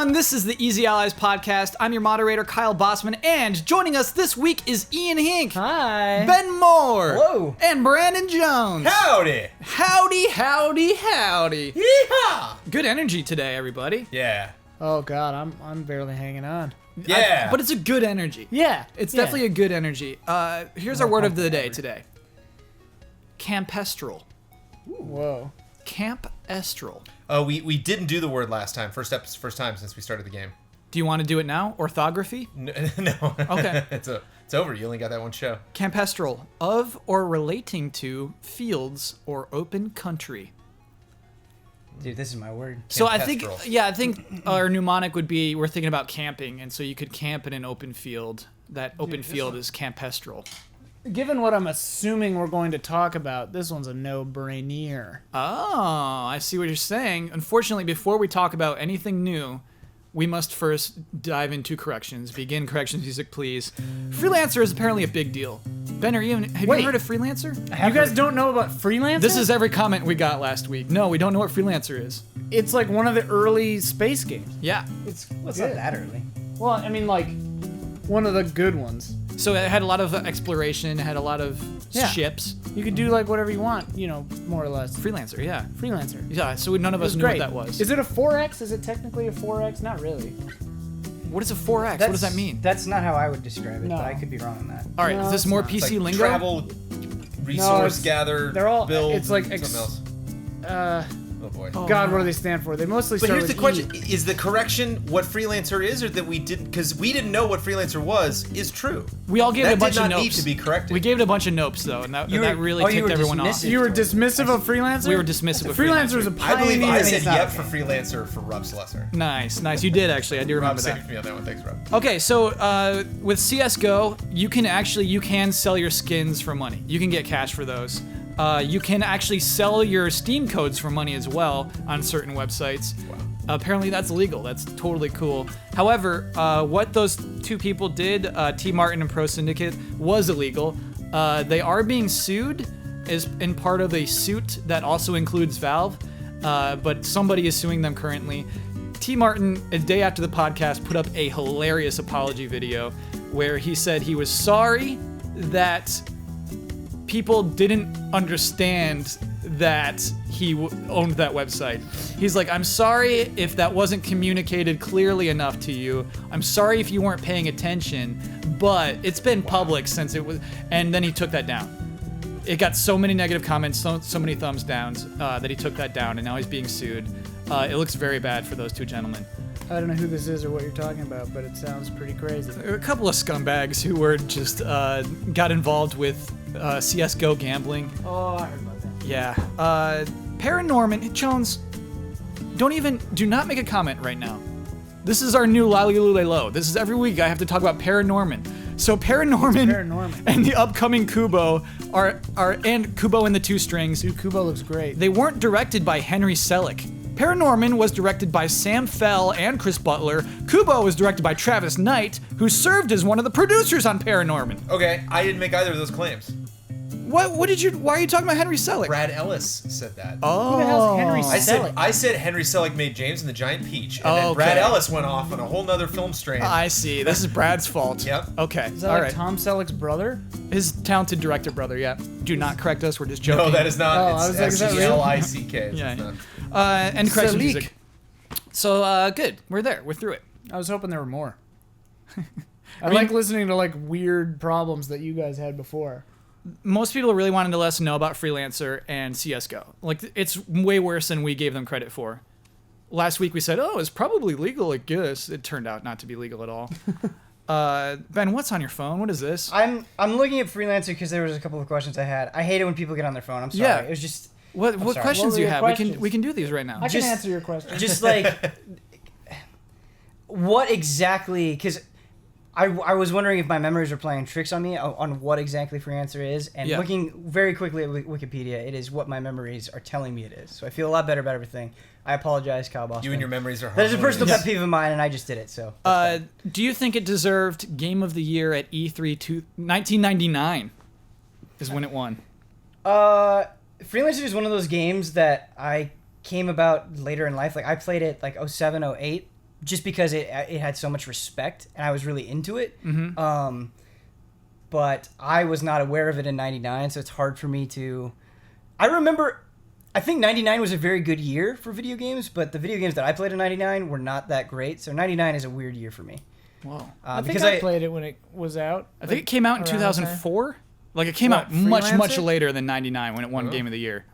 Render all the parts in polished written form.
everyone. This is the Easy Allies podcast. I'm your moderator, Kyle Bossman, and joining us this week is Ian Hink. Hi. Ben Moore. Hello. And Brandon Jones. Howdy. Howdy, howdy, howdy. Yeehaw. Good energy today, everybody. Yeah. Oh God, I'm barely hanging on. Yeah. But it's a good energy. Yeah, It's definitely a good energy. Here's our word of the day today. Campestral. Whoa. Campestral. Oh, we didn't do the word last time. First time since we started the game. Do you want to do it now? Orthography? No. Okay. It's over. You only got that one show. Campestral. Of or relating to fields or open country. Dude, this is my word. So I Campestral. think our mnemonic would be we're thinking about camping, and so you could camp in an open field. That open field is campestral. Given what I'm assuming we're going to talk about, this one's a no-brainer. Oh, I see what you're saying. Unfortunately, before we talk about anything new, we must first dive into corrections. Begin corrections music, please. Freelancer is apparently a big deal. Ben, have you heard of Freelancer? You guys don't know about Freelancer? This is every comment we got last week. No, we don't know what Freelancer is. It's like one of the early space games. Yeah. It's It's good. not that early. Well, I mean, like one of the good ones. So it had a lot of exploration, it had a lot of Yeah. ships. You can do like whatever you want, more or less. Freelancer, yeah. Freelancer. Yeah, so none of It us was knew great. what that was. Is it a 4X? Is it technically a 4X? Not really. What is a 4X? What does that mean? That's not how I would describe it, No. but I could be wrong on that. All right, No, is this it's more not. It's PC like lingo? travel, resource it's- gather, they're all- build, it's like something else. Oh boy. Oh, God, no. what do they stand for? They mostly But start here's the with question: E. is the correction what freelancer is, or that we didn't? Because we didn't know what freelancer was. Is true. We all gave it That a bunch did of not nopes. need to be corrected. We gave it a bunch of nopes, though, and that You were- really oh, you ticked were everyone off. dismissive. You were dismissive of Freelancer? We were dismissive of Freelancer is a Freelancer. I believe pioneer. I It's said not yep okay. for freelancer for Rob Slesser. Nice. You did, actually. I do remember Rob's that. saving me on that one. Thanks, Rob. Okay, so with CSGO, you can sell your skins for money. You can get cash for those. You can actually sell your Steam codes for money as well on certain websites. Wow. Apparently that's legal. That's totally cool. However, what those two people did, T. Martin and Pro Syndicate, was illegal. They are being sued as in part of a suit that also includes Valve, but somebody is suing them currently. T. Martin, a day after the podcast, put up a hilarious apology video where he said he was sorry that people didn't understand that he owned that website. He's like, I'm sorry if that wasn't communicated clearly enough to you. I'm sorry if you weren't paying attention, but it's been public since it was. And then he took that down. It got so many negative comments, so many thumbs downs that he took that down, and now he's being sued. It looks very bad for those two gentlemen. I don't know who this is or what you're talking about, but it sounds pretty crazy. There are a couple of scumbags who were just got involved with CS:GO gambling. Oh, I heard about that. Yeah. Paranorman Jones, do not make a comment right now. This is our new Lally Lule Low. This is every week I have to talk about Paranorman. So Paranorman and the upcoming Kubo and Kubo and the Two Strings. Dude, Kubo looks great. They weren't directed by Henry Selick. Paranorman was directed by Sam Fell and Chris Butler. Kubo was directed by Travis Knight, who served as one of the producers on Paranorman. Okay, I didn't make either of those claims. Why are you talking about Henry Selick? Brad Ellis said that. Oh. Who the hell's Henry Selick? I said Henry Selick made James and the Giant Peach, and Oh, then Brad okay. Ellis went off on a whole nother film strand. I see. This is Brad's fault. Yep. Okay. Is that All like right. Tom Selleck's brother? His talented director brother, yeah. Do not correct us, we're just joking. No, that is not. Oh, I was it's like, is that real? S-E-L-I-C-K. Yeah. It's not. And correction Selick. music. So, good. We're there. We're through it. I was hoping there were more. I like listening to like weird problems that you guys had before. Most people really wanted to let us know about Freelancer and CSGO. Like, it's way worse than we gave them credit for. Last week we said, oh, it's probably legal, I guess. It turned out not to be legal at all. Ben, what's on your phone? What is this? I'm looking at Freelancer because there was a couple of questions I had. I hate it when people get on their phone. I'm sorry. Yeah. It was just What sorry. questions What do you were your have? questions? We can do these right now. I Just- can answer your question. just like what exactly, because I was wondering if my memories were playing tricks on me on what exactly Freelancer is, and Yeah. looking very quickly at Wikipedia, it is what my memories are telling me it is. So I feel a lot better about everything. I apologize, Kyle Boston. You and your memories are That is a personal harmonious. pet peeve of mine, and I just did it. So that's fine. Do you think it deserved Game of the Year at E3 1999 is when it won? Freelancer is one of those games that I came about later in life. Like I played it like 07, 08. just because it had so much respect and I was really into it. Mm-hmm. But I was not aware of it in 99, so it's hard for me to... I think 99 was a very good year for video games, but the video games that I played in 99 were not that great, so 99 is a weird year for me. Whoa. I think I played it when it was out. I think it came out in 2004. Like, it came out much later than 99 when it won Game of the Year.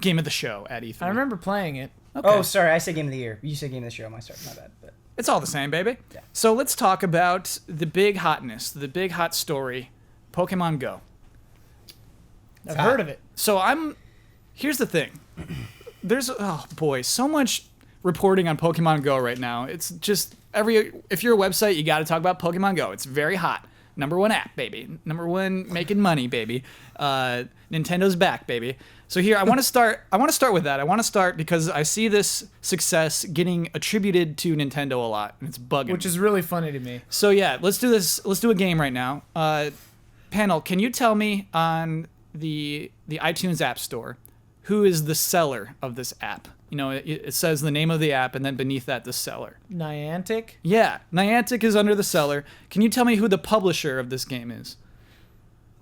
Game of the Show at E3. I remember playing it. Okay. Oh, sorry, I said Game of the Year. You said Game of the Show. My bad. But It's all the same, baby. Yeah. So let's talk about the big hotness, the big hot story, Pokemon Go. I've heard of it. So here's the thing. There's, oh boy, so much reporting on Pokemon Go right now. It's just if you're a website, you got to talk about Pokemon Go. It's very hot. #1 app, baby. #1 making money, baby. Nintendo's back, baby. So here, I want to start with that. I want to start because I see this success getting attributed to Nintendo a lot, and it's bugging. Which is really funny to me. So yeah, let's do this. Let's do a game right now. Panel, can you tell me on the iTunes App Store who is the seller of this app? You know, it says the name of the app, and then beneath that, the seller. Niantic? Yeah, Niantic is under the seller. Can you tell me who the publisher of this game is?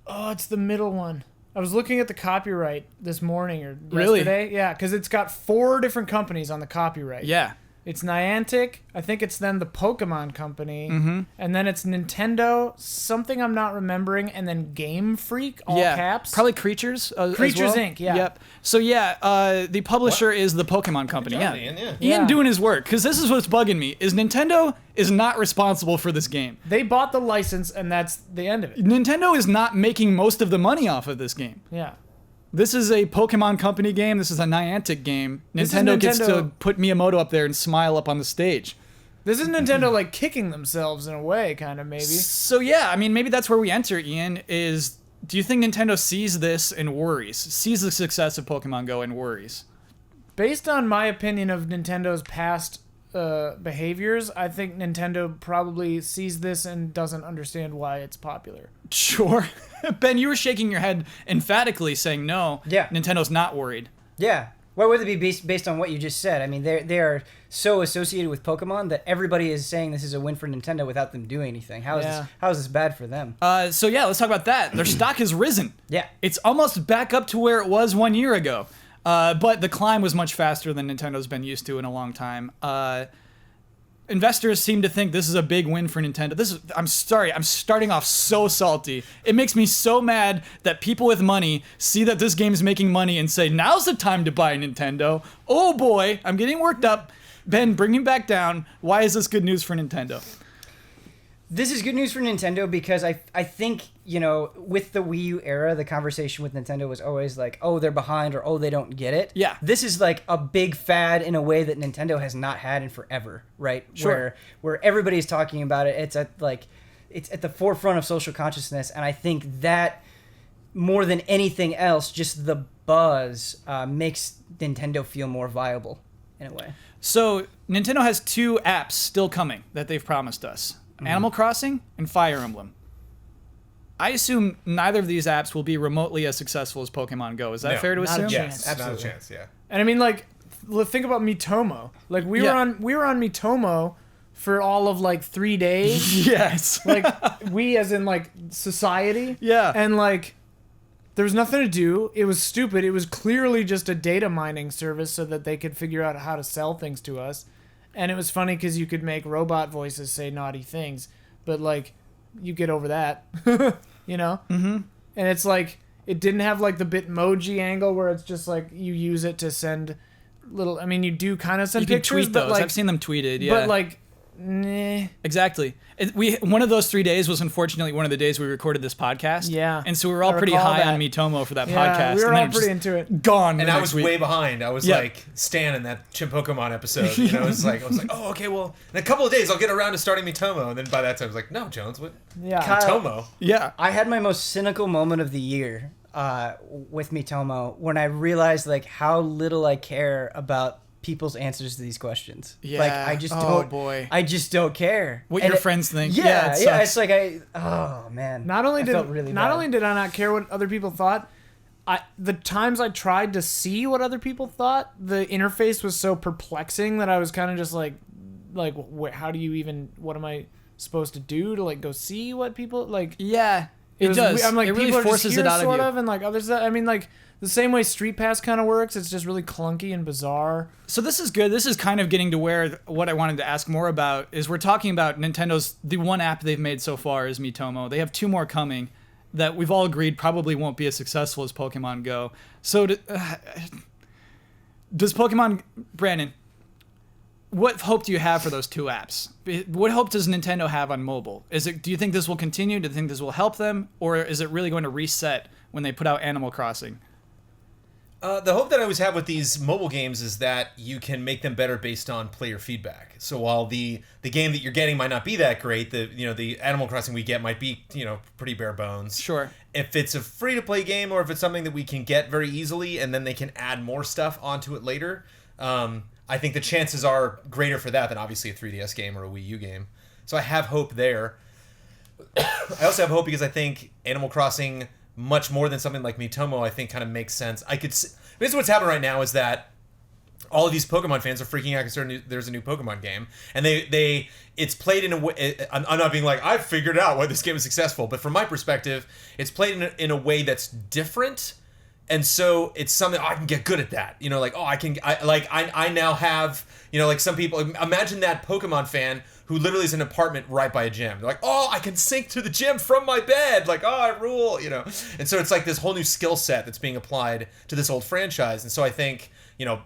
Oh, it's the middle one. I was looking at the copyright this morning or Really? yesterday. Yeah, because it's got 4 different companies on the copyright. Yeah. It's Niantic. I think it's then the Pokemon Company. Mm-hmm. And then it's Nintendo, something I'm not remembering, and then Game Freak, all caps. Probably Creatures. Creatures as well. Inc., yeah. Yep. So yeah, the publisher is the Pokemon Company. job, Yeah. Ian, yeah. Ian Yeah. doing his work, because this is what's bugging me, is Nintendo is not responsible for this game. They bought the license, and that's the end of it. Nintendo is not making most of the money off of this game. Yeah. This is a Pokemon Company game. This is a Niantic game. This is Nintendo gets to Nintendo- put Miyamoto up there and smile up on the stage. This is Nintendo, like, kicking themselves in a way, kind of, maybe. So yeah, I mean, maybe that's where we enter, Ian, is do you think Nintendo sees this and worries? Sees the success of Pokemon Go and worries? Based on my opinion of Nintendo's past behaviors, I think Nintendo probably sees this and doesn't understand why it's popular. Sure. Ben, you were shaking your head emphatically saying no. Yeah. Nintendo's not worried. yeah, why would it be based on what you just said? I mean, they are so associated with Pokemon that everybody is saying this is a win for Nintendo without them doing anything. How is this bad for them? So yeah, let's talk about that. Their stock has risen. Yeah. It's almost back up to where it was 1 year ago. But the climb was much faster than Nintendo's been used to in a long time. Investors seem to think this is a big win for Nintendo. I'm starting off so salty. It makes me so mad that people with money see that this game is making money and say, now's the time to buy Nintendo. Oh boy, I'm getting worked up. Ben, bring me back down. Why is this good news for Nintendo? This is good news for Nintendo because I think, you know, with the Wii U era, the conversation with Nintendo was always like, oh, they're behind or oh, they don't get it. Yeah. This is like a big fad in a way that Nintendo has not had in forever, right? Sure. Where everybody's talking about it. It's at the forefront of social consciousness, and I think that more than anything else, just the buzz makes Nintendo feel more viable in a way. So Nintendo has 2 apps still coming that they've promised us. Animal Crossing and Fire Emblem. I assume neither of these apps will be remotely as successful as Pokemon Go. Is that No, fair to not a assume? chance. Yes, not a Absolutely. chance, yeah. And I mean, like, think about Miitomo. Like, we Yeah. were on Miitomo for all of, like, 3 days. Yes. Like, we as in, like, society. Yeah. And, like, there was nothing to do. It was stupid. It was clearly just a data mining service so that they could figure out how to sell things to us. And it was funny because you could make robot voices say naughty things. But, like, you get over that. You know? Mm-hmm. And it's, like, it didn't have, like, the Bitmoji angle where it's just, like, you use it to send little... I mean, you do kind of send you can pictures, tweet but, those. like... I've seen them tweeted, yeah. But, like, nah. Exactly. One of those 3 days was unfortunately one of the days we recorded this podcast. Yeah. And so we were all I pretty recall high that. on Miitomo for that Yeah, podcast. we were and then all it pretty just into it. Gone. And the I next was week. way behind. I was Yeah. like Stan in that Chim Pokemon episode. You know, I was like, oh, okay, well, in a couple of days I'll get around to starting Miitomo. And then by that time I was like, no, Jones, what? Yeah. Miitomo? Yeah. I had my most cynical moment of the year with Miitomo when I realized like how little I care about people's answers to these questions. Yeah. Like I just Oh, don't. boy. I just don't care What And your friends think. Yeah, it yeah. sucks. It's like oh man. Not only I did felt really not bad. only did I not care what other people thought, the times I tried to see what other people thought, the interface was so perplexing that I was kind of just like like how do you even, what am I supposed to do to like go see what people like? Yeah, it was, does. I'm like, it really people forces are just here, it out sort of you. of, and like others. I mean, like the same way Street Pass kind of works. It's just really clunky and bizarre. So this is good. This is kind of getting to where what I wanted to ask more about is we're talking about Nintendo's, the one app they've made so far is Miitomo. They have 2 more coming that we've all agreed probably won't be as successful as Pokemon Go. So does Pokemon, Brandon, what hope do you have for those 2 apps? What hope does Nintendo have on mobile? Do you think this will continue? Do you think this will help them? Or is it really going to reset when they put out Animal Crossing? The hope that I always have with these mobile games is that you can make them better based on player feedback. So while the game that you're getting might not be that great, the Animal Crossing we get might be pretty bare bones. Sure. If it's a free to play game or if it's something that we can get very easily and then they can add more stuff onto it later, I think the chances are greater for that than obviously a 3DS game or a Wii U game. So I have hope there. I also have hope because I think Animal Crossing, much more than something like Miitomo, I think kind of makes sense. Basically what's happening right now is that all of these Pokemon fans are freaking out because there's a new Pokemon game, and it's played in a way. I'm not being like, I've figured out why this game is successful, but from my perspective, it's played in a way that's different, and so it's something I can get good at that. I now have like some people. Imagine that Pokemon fan who literally is in an apartment right by a gym. They're like, oh, I can sync to the gym from my bed. Like, oh, I rule, And so it's like this whole new skill set that's being applied to this old franchise. And so I think,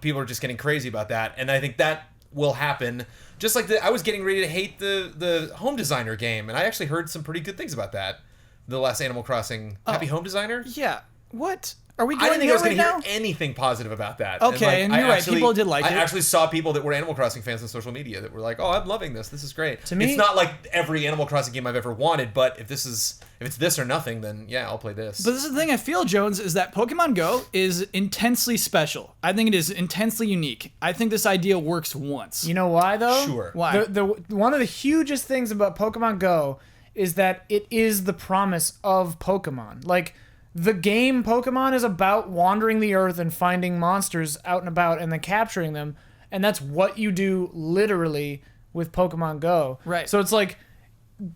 people are just getting crazy about that. And I think that will happen. Just like I was getting ready to hate the Home Designer game. And I actually heard some pretty good things about that. The last Animal Crossing. Happy Home Designer? Yeah. What? Are we I going didn't think I was there going right to now? hear anything positive about that. Okay, and you're right. People did like it. I actually saw people that were Animal Crossing fans on social media that were like, "Oh, I'm loving this. This is great." To me, it's not like every Animal Crossing game I've ever wanted, but if it's this or nothing, then yeah, I'll play this. But this is the thing I feel, Jones, is that Pokemon Go is intensely special. I think it is intensely unique. I think this idea works once. You know why though? Sure. Why? The one of the hugest things about Pokemon Go is that it is the promise of Pokemon. Like, the game Pokemon is about wandering the earth and finding monsters out and about and then capturing them. And that's what you do literally with Pokemon Go. Right. So it's like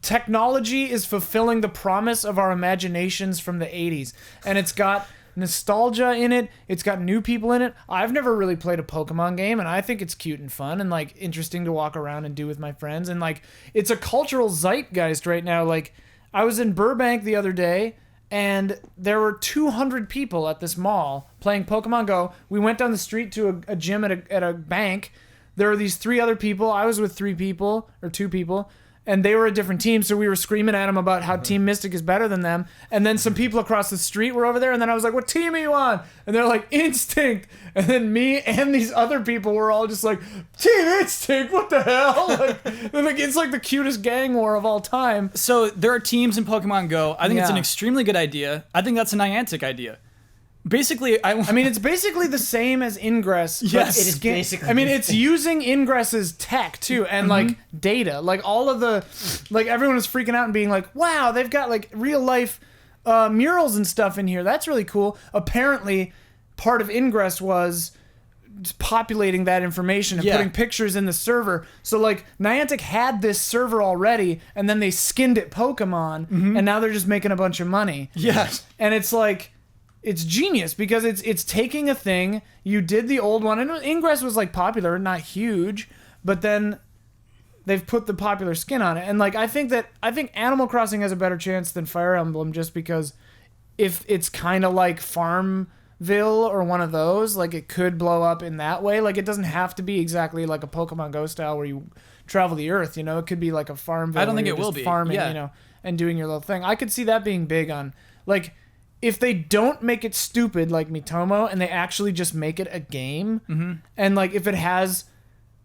technology is fulfilling the promise of our imaginations from the 80s. And it's got nostalgia in it. It's got new people in it. I've never really played a Pokemon game, and I think it's cute and fun and like interesting to walk around and do with my friends. And like, it's a cultural zeitgeist right now. Like, I was in Burbank the other day, and there were 200 people at this mall playing Pokemon Go. We went down the street to a gym at a bank. There were these 3 other people. I was with 3 people, or 2 people, and they were a different team, so we were screaming at them about how Team Mystic is better than them. And then some people across the street were over there, and then I was like, what team are you on? And they're like, Instinct. And then me and these other people were all just like, Team Instinct, what the hell? Like, it's like the cutest gang war of all time. So there are teams in Pokemon Go. I think it's an Yeah. extremely good idea. I think that's a Niantic idea. Basically, I mean, it's basically the same as Ingress. but Yes, it is basically I mean, the it's same. using Ingress's tech too, and like data. Like all of the, like everyone was freaking out and being like, "Wow, they've got like real life murals and stuff in here. That's really cool." Apparently, part of Ingress was populating that information and Yeah. putting pictures in the server. So like Niantic had this server already, and then they skinned it Pokemon, and now they're just making a bunch of money. Yes. And it's like, it's genius because it's taking a thing. You did the old one, and Ingress was like popular, not huge, but then they've put the popular skin on it. And like, I think Animal Crossing has a better chance than Fire Emblem just because if it's kind of like Farmville or one of those, like it could blow up in that way. Like, it doesn't have to be exactly like a Pokemon Go style where you travel the earth, it could be like a Farmville. I don't think where it you're will just be. farming, Yeah. and doing your little thing. I could see that being big on, like, if they don't make it stupid like Miitomo and they actually just make it a game, and like if it has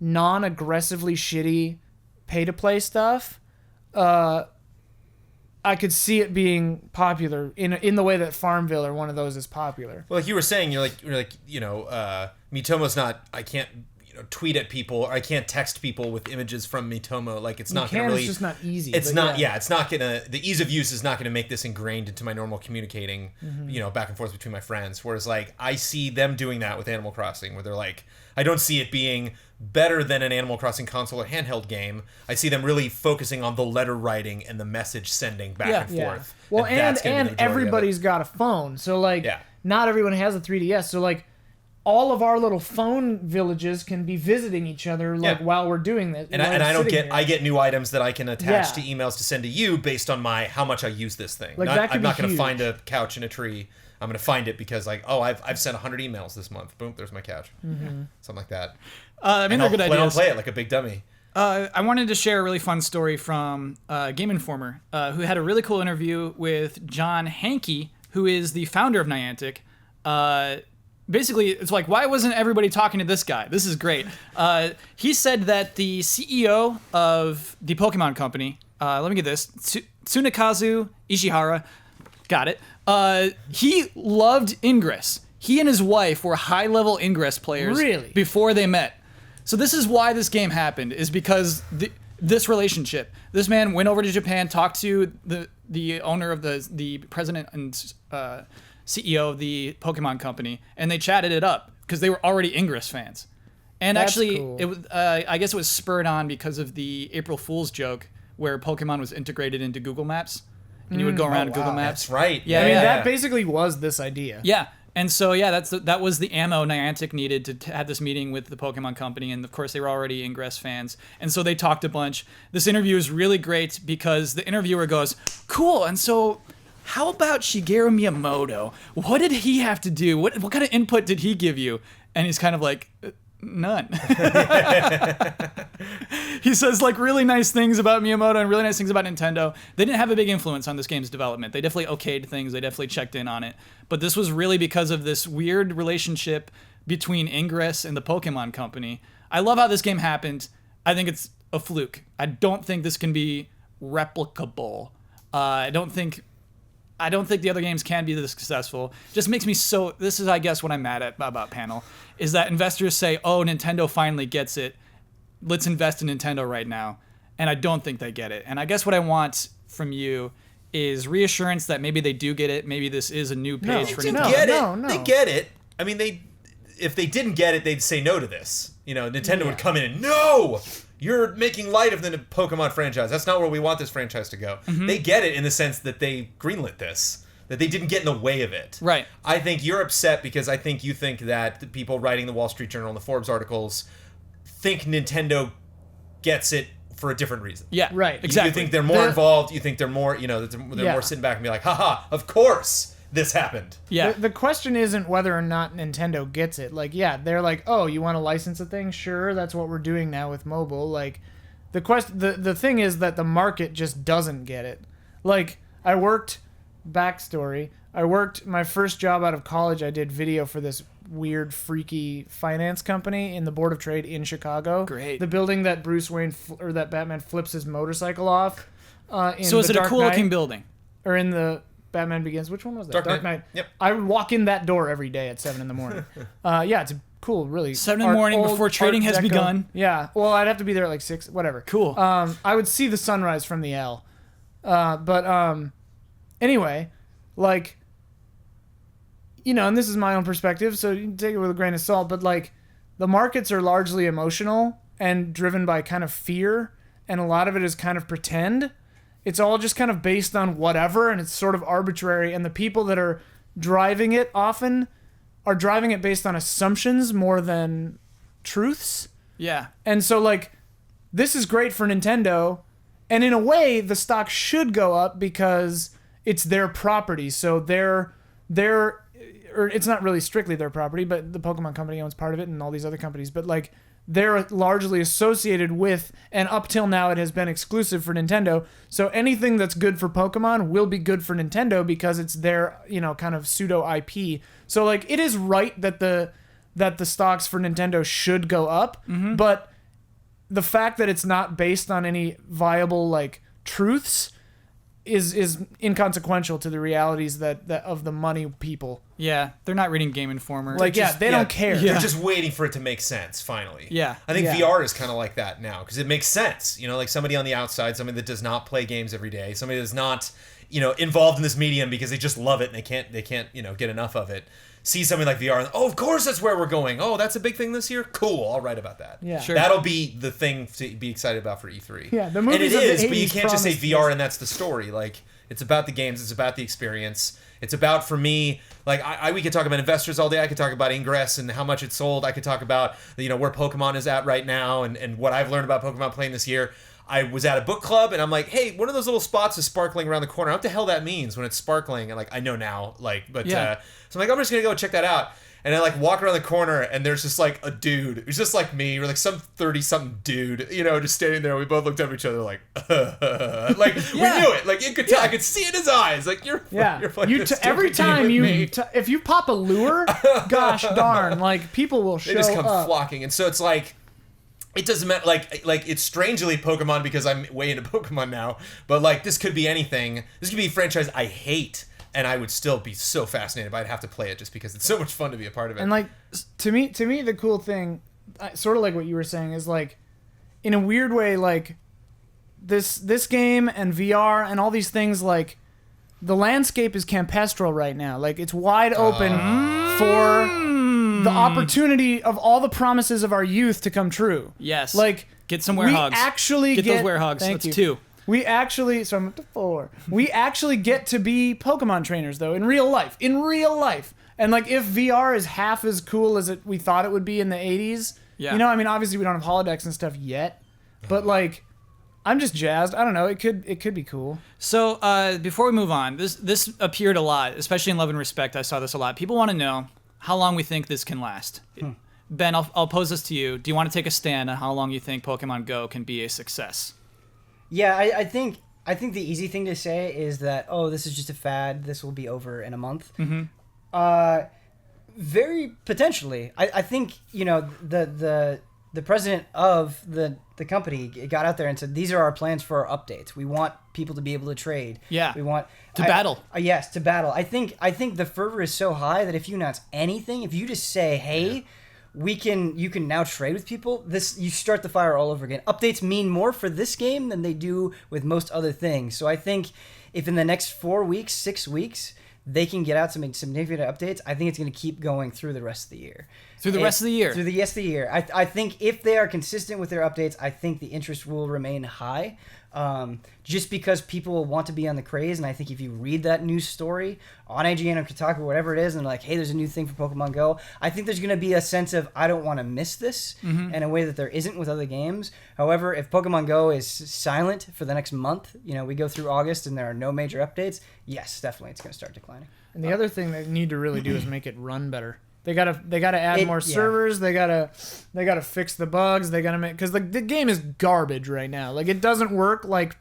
non-aggressively shitty pay-to-play stuff, I could see it being popular in the way that Farmville or one of those is popular. Well, like you were saying, you're like Miitomo's not. I can't tweet at people, or I can't text people with images from Miitomo. Like it's not going to really. It's just not easy. It's but not. Yeah, it's not gonna. The ease of use is not going to make this ingrained into my normal communicating, back and forth between my friends. Whereas like I see them doing that with Animal Crossing, where they're like, I don't see it being better than an Animal Crossing console or handheld game. I see them really focusing on the letter writing and the message sending back and forth. Well, that's gonna be the and majority of it. everybody's got a phone, so like Yeah. not everyone has a 3DS. So like all of our little phone villages can be visiting each other like Yeah. while we're doing this. And I get new items that I can attach to Yeah. emails to send to you based on how much I use this thing. Like, that could I'm be not going to huge. find a couch in a tree. I'm going to find it because like, oh, I've sent 100 emails this month. Boom, there's my couch. Something like that. I mean, And they're good I'll ideas. play it like a big dummy. I wanted to share a really fun story from Game Informer, who had a really cool interview with John Hankey, who is the founder of Niantic. Basically, it's like, why wasn't everybody talking to this guy? This is great. He said that the CEO of the Pokemon Company, let me get this, Tsunekazu Ishihara, got it. He loved Ingress. He and his wife were high-level Ingress players Really? before they met. So this is why this game happened, is because this relationship. This man went over to Japan, talked to the owner of the president and CEO of the Pokemon Company, and they chatted it up because they were already Ingress fans. And That's actually, cool. it was I guess it was spurred on because of the April Fool's joke where Pokemon was integrated into Google Maps, and you would go around to Google Maps. That's right. Yeah, I mean, yeah. that basically was this idea. Yeah. And so, yeah, that was the ammo Niantic needed to have this meeting with the Pokemon Company. And, of course, they were already Ingress fans. And so they talked a bunch. This interview is really great because the interviewer goes, cool, and so how about Shigeru Miyamoto? What did he have to do? What kind of input did he give you? And he's kind of like, none. He says like really nice things about Miyamoto and really nice things about Nintendo. They didn't have a big influence on this game's development. They definitely okayed things. They definitely checked in on it. But this was really because of this weird relationship between Ingress and the Pokemon Company. I love how this game happened. I think it's a fluke. I don't think this can be replicable. I don't think the other games can be this successful. Just makes me so. This is, I guess, what I'm mad at about Panel, is that investors say, "Oh, Nintendo finally gets it. Let's invest in Nintendo right now," and I don't think they get it. And I guess what I want from you is reassurance that maybe they do get it. Maybe this is a new page for They Nintendo. get it. no. They get it. I mean, if they didn't get it, they'd say no to this. Nintendo would come in and no, you're making light of the Pokemon franchise. That's not where we want this franchise to go. They get it in the sense that they greenlit this, that they didn't get in the way of it. Right. I think you're upset because I think you think that the people writing the Wall Street Journal and the Forbes articles think Nintendo gets it for a different reason. Yeah, Right. Exactly. You think they're more involved. You think they're more, that they're Yeah. more sitting back and be like, haha, of course this happened. Yeah. The question isn't whether or not Nintendo gets it. Like, yeah, they're like, oh, you want to license a thing? Sure, that's what we're doing now with mobile. Like, the thing is that the market just doesn't get it. Like, backstory, I worked my first job out of college. I did video for this weird, freaky finance company in the Board of Trade in Chicago. Great. The building that Bruce Wayne or that Batman flips his motorcycle off. So is The it a Dark cool looking Knight. building? Or in the Batman Begins. Which one was that? Dark Knight. Yep. I would walk in that door every day at 7 in the morning. Yeah, it's a cool, really. 7 in the morning old before trading Art has Deco. begun. Yeah, well, I'd have to be there at like 6, whatever. Cool. I would see the sunrise from the L. Anyway, like, and this is my own perspective, so you can take it with a grain of salt, but like, the markets are largely emotional and driven by kind of fear, and a lot of it is kind of pretend. It's all just kind of based on whatever, and it's sort of arbitrary, and the people that are driving it often are driving it based on assumptions more than truths. Yeah. And so, like, this is great for Nintendo, and in a way, the stock should go up because it's their property. So or it's not really strictly their property, but the Pokemon Company owns part of it and all these other companies. But, like, they're largely associated with, and up till now it has been exclusive for Nintendo. So anything that's good for Pokemon will be good for Nintendo because it's their, kind of pseudo IP. So, like, it is right that the stocks for Nintendo should go up, but the fact that it's not based on any viable, like, truths is inconsequential to the realities that of the money people. Yeah, they're not reading Game Informer. Like, they don't care. Yeah. They're just waiting for it to make sense, finally. Yeah. I think Yeah. VR is kind of like that now, because it makes sense. You know, like somebody on the outside, somebody that does not play games every day, somebody that's not, you know, involved in this medium because they just love it and they can't, you know, get enough of it. See something like VR, and, oh, of course that's where we're going. Oh, that's a big thing this year? Cool, I'll write about that. Yeah. Sure. That'll be the thing to be excited about for E3. Yeah, the and it movies of the is, but you 80s can't just say promised VR this. and that's the story. Like, it's about the games, it's about the experience. It's about, for me, like, we could talk about investors all day. I could talk about Ingress and how much it sold. I could talk about, you know, where Pokemon is at right now and what I've learned about Pokemon playing this year. I was at a book club and I'm like, hey, one of those little spots is sparkling around the corner. What the hell that means when it's sparkling? And like, I know now, like, but Yeah. so I'm like, I'm just gonna go check that out. And I like walk around the corner and there's just like a dude who's just like me, or like some 30-something dude, you know, just standing there. We both looked up at each other like, like we knew it. Like you could tell, I could see it in his eyes. Like you're playing this every stupid game time with you me. if you pop a lure, gosh darn, like people will show They just come up. flocking, and so it's like. It doesn't matter, like it's strangely Pokemon because I'm way into Pokemon now, but like this could be anything. This could be a franchise I hate, and I would still be so fascinated, but I'd have to play it just because it's so much fun to be a part of it. And like to me, the cool thing, sort of like what you were saying, is like, in a weird way, like this game and VR and all these things, like the landscape is campestral right now. Like it's wide open for the opportunity of all the promises of our youth to come true. Yes. Like Get some we werehogs. actually Get those werehogs. Thank That's you. 2. We actually, so I'm up to 4. We actually get to be Pokemon trainers though in real life. In real life. And like if VR is half as cool as we thought it would be in the 80s, Yeah. you know, I mean obviously we don't have holodecks and stuff yet, but like I'm just jazzed. I don't know, it could be cool. So before we move on, this appeared a lot, especially in Love and Respect. I saw this a lot. People want to know how long we think this can last. Ben, I'll pose this to you. Do you want to take a stand on how long you think Pokemon Go can be a success? Yeah, I think the easy thing to say is that, oh, this is just a fad. This will be over in a month. Mm-hmm. Very potentially. I think, you know, the president of the company got out there and said, these are our plans for our updates. We want people to be able to trade. Yeah. We want To battle. Yes, to battle. I think the fervor is so high that if you announce anything, if you just say, hey, you can now trade with people, you start the fire all over again. Updates mean more for this game than they do with most other things. So I think if in the next 4 weeks, 6 weeks, they can get out some significant updates, I think it's going to keep going through the rest of the year. Through the rest of the year? Through the rest of the year. I think if they are consistent with their updates, I think the interest will remain high. Just because people will want to be on the craze, and I think if you read that news story on IGN or Kotaku, whatever it is, and like, hey, there's a new thing for Pokemon Go, I think there's going to be a sense of, I don't want to miss this in a way that there isn't with other games. However, if Pokemon Go is silent for the next month, you know, we go through August and there are no major updates, yes, definitely it's going to start declining. And the other thing they need to really do is make it run better. They gotta add more Yeah. servers. They gotta fix the bugs. They gotta make, because the game is garbage right now. Like it doesn't work. Like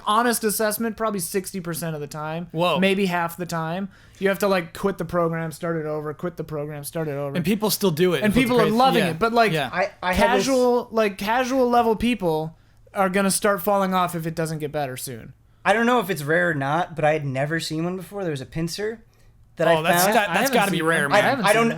honest assessment, probably 60% of the time. Whoa. Maybe half the time. You have to like quit the program, start it over. Quit the program, start it over. And people still do it. And people are loving it. But like yeah. I had this- casual level people are gonna start falling off if it doesn't get better soon. I don't know if it's rare or not, but I had never seen one before. There was a pincer that I that's found. that's got to be rare, man. haven't I seen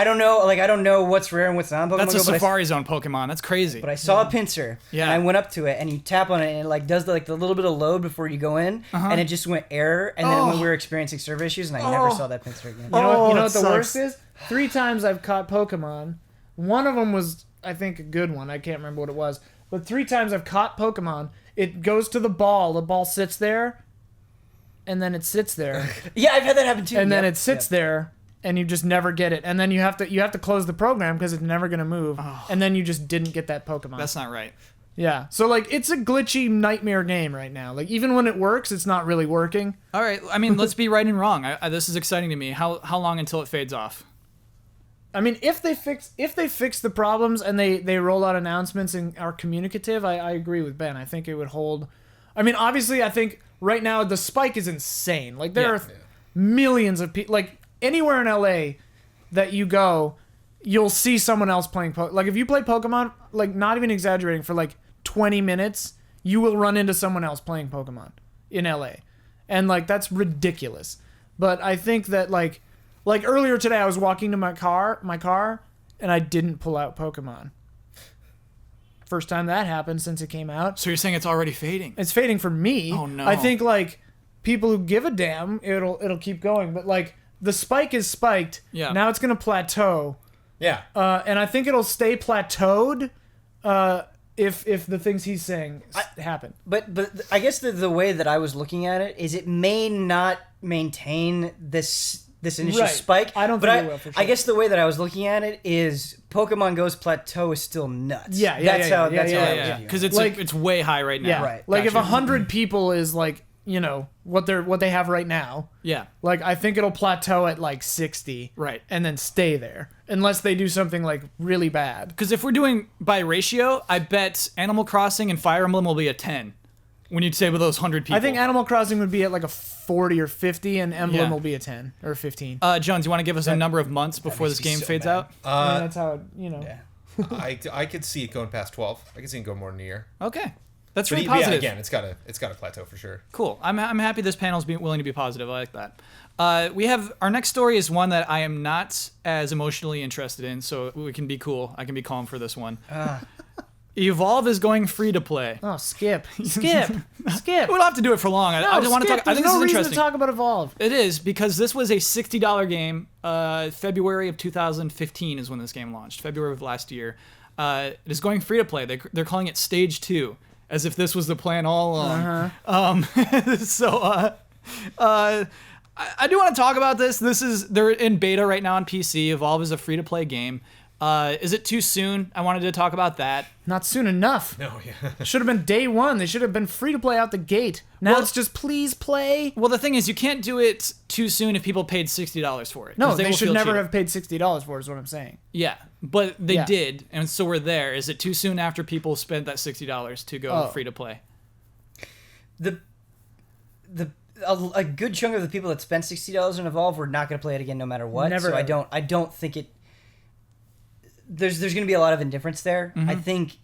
don't know. Like I don't know what's rare and what's not. in Pokemon That's a Go, but I- Safari Zone Pokemon. That's crazy. But I saw a pincer, Yeah. and I went up to it, and you tap on it, and it like does the little bit of load before you go in, and it just went error. And then when we were experiencing server issues, and I never saw that pincer again. You know that what the sucks. worst is? 3 times I've caught Pokemon. One of them was, I think, a good one. I can't remember what it was. But 3 times I've caught Pokemon. It goes to the ball. The ball sits there, and then it sits there, Yeah, I've had that happen too. and then Yep, it sits yep. there, and you just never get it. And then you have to close the program because it's never gonna move. And then you just didn't get that Pokemon. That's not right. Yeah. So like, it's a glitchy nightmare game right now. Like even when it works, it's not really working. All right. I mean, let's be right and wrong. This is exciting to me. How long until it fades off? I mean, if they fix the problems and they roll out announcements and are communicative, I agree with Ben. I think it would hold. I mean, obviously, I think right now the spike is insane. Like there are millions of people. Like anywhere in LA that you go, you'll see someone else playing. Like if you play Pokemon, like not even exaggerating, for like 20 minutes, you will run into someone else playing Pokemon in LA, and like that's ridiculous. But I think that like earlier today, I was walking to my car, and I didn't pull out Pokemon. First time that happened since it came out. So you're saying it's already fading? It's fading for me. Oh no! I think like people who give a damn, it'll keep going. But like the spike is spiked. Yeah. Now it's gonna plateau. Yeah. And I think it'll stay plateaued. If the things he's saying happen. But I guess the way that I was looking at it is it may not maintain this initial Right. spike. I don't but think it will, for sure. I guess the way that I was looking at it is Pokemon Go's plateau is still nuts. Yeah, That's how I was Yeah, viewing it. because it's Like- it's way high right now. Yeah. Right. Like if Gotcha. 100 people is like, you know, what they have right now. Yeah. Like I think it'll plateau at like 60. Right. And then stay there. Unless they do something like really bad. Because if we're doing by ratio, I bet Animal Crossing and Fire Emblem will be a 10. When you'd say with those 100 people. I think Animal Crossing would be at like a 40 or 50 and Emblem Yeah. will be a 10 or 15. Jones, you want to give us a number of months before makes this me game so fades mad. out? I mean, that's how it, you know. Yeah. I could see it going past 12. I could see it go more than a year. Okay. That's But really yeah, positive. again, it's got to plateau for sure. Cool. I'm happy this panel's being willing to be positive. I like that. We have our next story is one that I am not as emotionally interested in, so we can be cool. I can be calm for this one. Evolve is going free to play. Oh, skip. We don't have to do it for long. I just want to talk. I think There's no this is reason interesting. to talk about Evolve. It is because this was a $60 game. February of 2015 is when this game launched. February of last year. It is going free to play. They're calling it Stage 2, as if this was the plan all along. I do want to talk about this. They're in beta right now on PC. Evolve is a free to play game. Is it too soon? I wanted to talk about that. Not soon enough. No, yeah. Should have been day one. They should have been free to play out the gate. Now Well- it's just please play. Well, the thing is, you can't do it too soon if people paid $60 for it. No, 'cause they will should feel never cheated. have paid $60 for it, is what I'm saying. Yeah, but they Yeah. did, and so we're there. Is it too soon after people spent that $60 to go Oh. free to play? A good chunk of the people that spent $60 on Evolve were not going to play it again no matter what. Never So I ever. don't think it. There's going to be a lot of indifference there. I think